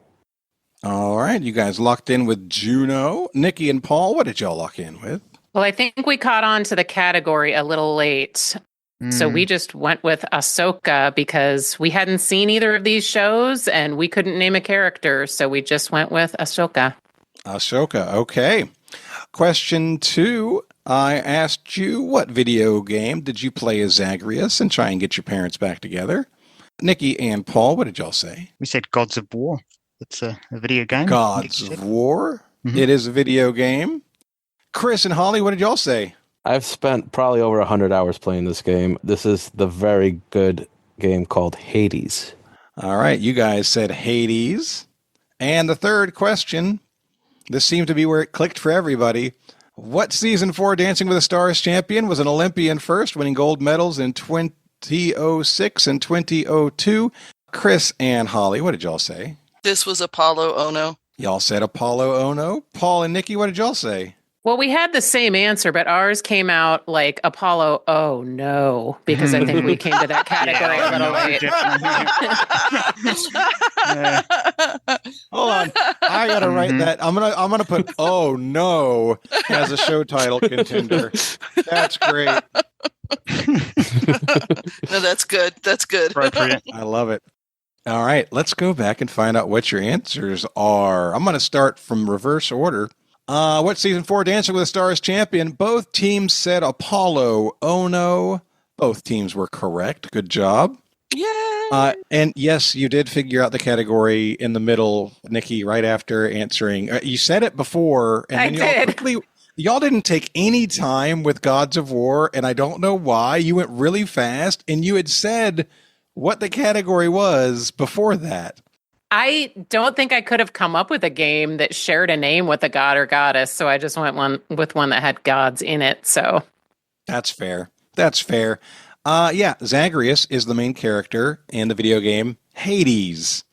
All right, you guys locked in with Juno. Nikki and Paul, what did y'all lock in with? Well, I think we caught on to the category a little late. So we just went with Ahsoka because we hadn't seen either of these shows and we couldn't name a character. So we just went with Ahsoka. Ahsoka, okay. Question 2. I asked you, what video game did you play as Zagreus and try and get your parents back together? Nikki and Paul, what did y'all say? We said Gods of War. It's a video game. Gods of War? Mm-hmm. It is a video game. Chris and Hollie, what did y'all say? I've spent probably over 100 hours playing this game. This is the very good game called Hades. All right, you guys said Hades. And the third question, this seemed to be where it clicked for everybody. What season 4 Dancing with the Stars champion was an Olympian first, winning gold medals in 2006 and 2002? Chris and Hollie, what did y'all say? This was Apollo Ono. Y'all said Apollo Ono. Paul and Nikki, what did y'all say? Well, we had the same answer, but ours came out like Apollo, oh no, because I think we came to that category a little late. Hold on. I gotta write that. I'm gonna put oh no as a show title contender. That's great. No, that's good. That's good. I love it. All right, let's go back and find out what your answers are. I'm gonna start from reverse order. What season 4 Dancing with the Stars champion? Both teams said Apollo Ono. Both teams were correct. Good job. Yay! And yes, you did figure out the category in the middle, Nikki, right after answering. You said it before, and then y'all didn't take any time with Gods of War, and I don't know why. You went really fast, and you had said what the category was before that. I don't think I could have come up with a game that shared a name with a god or goddess, so I just went with one that had gods in it. So that's fair. That's fair. Yeah, Zagreus is the main character in the video game Hades,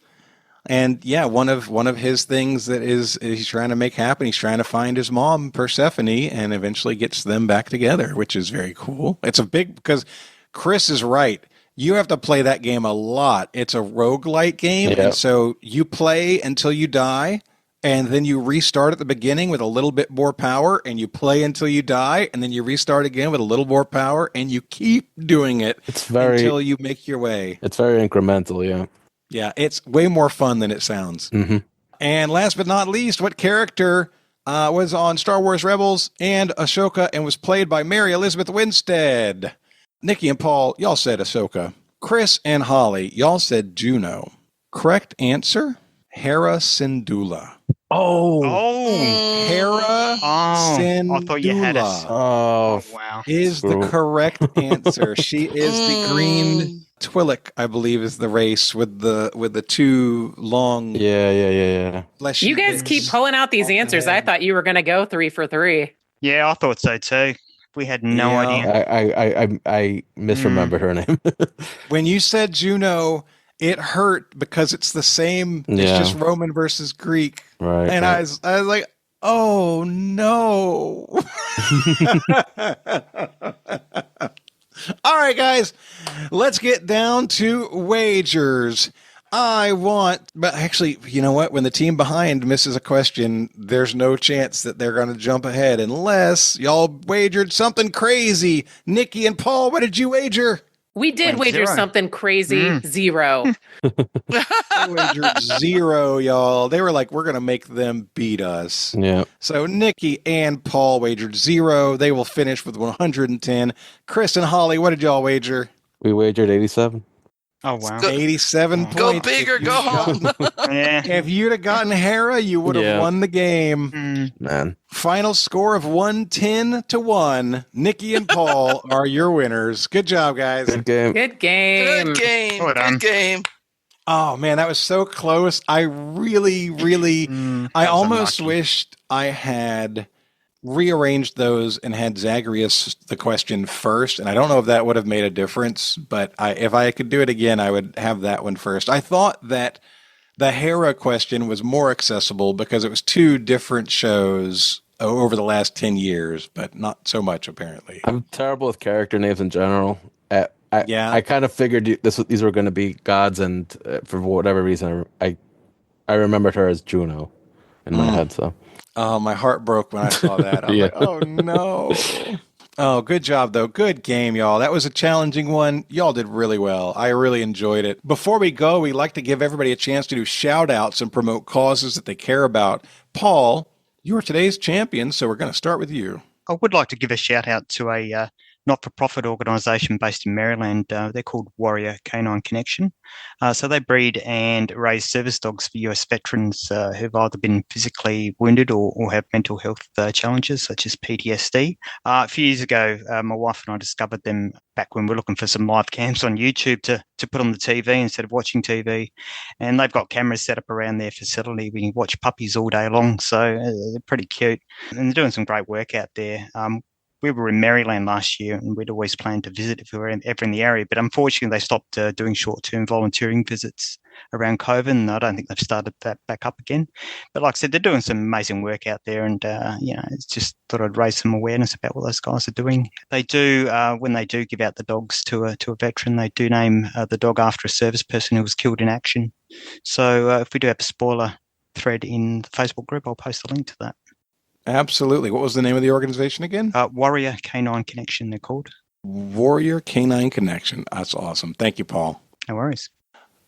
and yeah, one of his things that he's trying to make happen. He's trying to find his mom Persephone, and eventually gets them back together, which is very cool. It's a big because Chris is right. You have to play that game a lot. It's a roguelite game, and so you play until you die, and then you restart at the beginning with a little bit more power, and you play until you die, and then you restart again with a little more power, and you keep doing it until you make your way. It's very incremental, yeah. Yeah, it's way more fun than it sounds. Mm-hmm. And last but not least, what character was on Star Wars Rebels and Ahsoka and was played by Mary Elizabeth Winstead? Nikki and Paul, y'all said Ahsoka. Chris and Hollie, y'all said Juno. Correct answer, Hera Syndulla. Hera Syndulla. I thought you had us. Oh, wow. Is the correct answer. She is the green Twi'lek, I believe, is the race with the two long. Yeah. You guys keep pulling out these answers. I thought you were going to go 3 for 3. Yeah, I thought so too. We had no idea. I misremembered her name. When you said Juno, it hurt because it's the same. Yeah. It's just Roman versus Greek. Right. And right. I was like, oh no. All right, guys, let's get down to wagers. But actually, you know what? When the team behind misses a question, there's no chance that they're going to jump ahead unless y'all wagered something crazy. Nikki and Paul, what did you wager? We did wager something crazy. 0. They wagered 0, y'all. They were like, we're going to make them beat us. Yeah. So Nikki and Paul wagered 0. They will finish with 110. Chris and Hollie, what did y'all wager? We wagered 87. Oh, wow. 87 points. Go big or go home. If you'd have gotten Hera, you would have won the game. Man. Final score of 110-1. Nikki and Paul are your winners. Good job, guys. Good game. Good game. Good game. Well done. Good game. Oh, man, that was so close. I really, I almost wished I had rearranged those and had Zagreus the question first, and I don't know if that would have made a difference, but if I could do it again, I would have that one first. I thought that the Hera question was more accessible because it was 2 different shows over the last 10 years, but not so much apparently. I'm terrible with character names in general. At I kind of figured these were going to be gods, and for whatever reason, I remembered her as Juno in my head. So, oh, my heart broke when I saw that. I was like, oh no. Oh, good job though. Good game, y'all. That was a challenging one. Y'all did really well. I really enjoyed it. Before we go, we'd like to give everybody a chance to do shout outs and promote causes that they care about. Paul, you are today's champion, so we're going to start with you. I would like to give a shout out to a not-for-profit organisation based in Maryland. They're called Warrior Canine Connection. So they breed and raise service dogs for US veterans who've either been physically wounded or have mental health challenges such as PTSD. A few years ago, my wife and I discovered them back when we were looking for some live cams on YouTube to put on the TV instead of watching TV. And they've got cameras set up around their facility. We can watch puppies all day long, so they're pretty cute. And they're doing some great work out there. We were in Maryland last year, and we'd always planned to visit if we were ever in the area. But unfortunately, they stopped doing short-term volunteering visits around COVID, and I don't think they've started that back up again. But like I said, they're doing some amazing work out there, and it's just thought I'd raise some awareness about what those guys are doing. They do, when they do give out the dogs to a veteran, they do name the dog after a service person who was killed in action. So if we do have a spoiler thread in the Facebook group, I'll post a link to that. Absolutely. What was the name of the organization again? Warrior Canine Connection, they're called. Warrior Canine Connection. That's awesome. Thank you, Paul. No worries.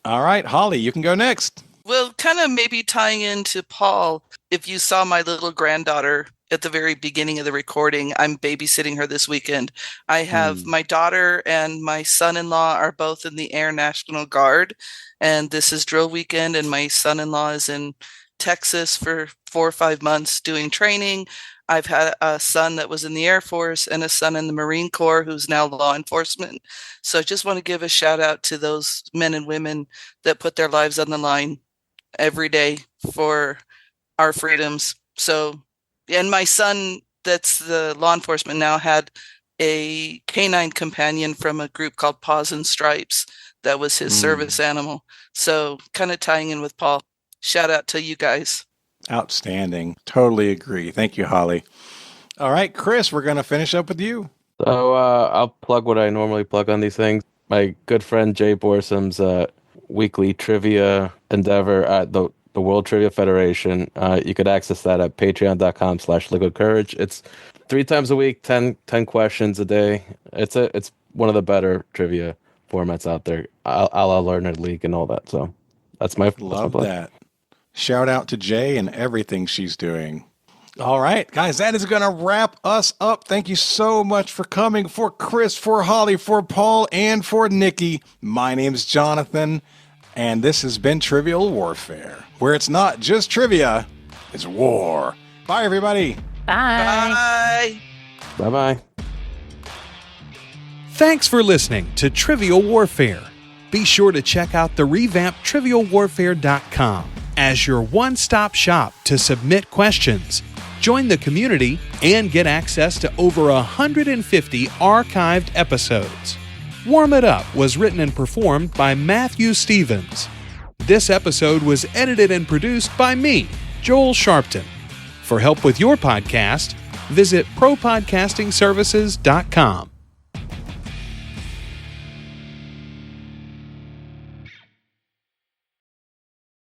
All right, Holly, you can go next. Well, kind of maybe tying into Paul, if you saw my little granddaughter at the very beginning of the recording, I'm babysitting her this weekend. I have my daughter and my son-in-law are both in the Air National Guard, and this is drill weekend, and my son-in-law is in Texas for 4 or 5 months doing training. I've had a son that was in the Air Force and a son in the Marine Corps who's now law enforcement. So I just want to give a shout out to those men and women that put their lives on the line every day for our freedoms. So, and my son that's the law enforcement now had a canine companion from a group called Paws and Stripes. That was his service animal. So kind of tying in with Paul. Shout out to you guys. Outstanding. Totally agree. Thank you, Holly. All right, Chris, we're going to finish up with you. So I'll plug what I normally plug on these things. My good friend Jay Borsum's weekly trivia endeavor at the World Trivia Federation. You could access that at patreon.com/liquidcourage. It's 3 times a week, 10 questions a day. It's one of the better trivia formats out there. I'll learn a league and all that. So that's my love that. Shout out to Jay and everything she's doing. All right, guys, that is going to wrap us up. Thank you so much for coming. For Chris, for Holly, for Paul, and for Nikki, my name's Jonathan, and this has been Trivial Warfare, where it's not just trivia, it's war. Bye, everybody. Bye. Bye. Bye-bye. Thanks for listening to Trivial Warfare. Be sure to check out the revamped TrivialWarfare.com as your one-stop shop to submit questions, join the community, and get access to over 150 archived episodes. Warm It Up was written and performed by Matthew Stevens. This episode was edited and produced by me, Joel Sharpton. For help with your podcast, visit ProPodcastingServices.com.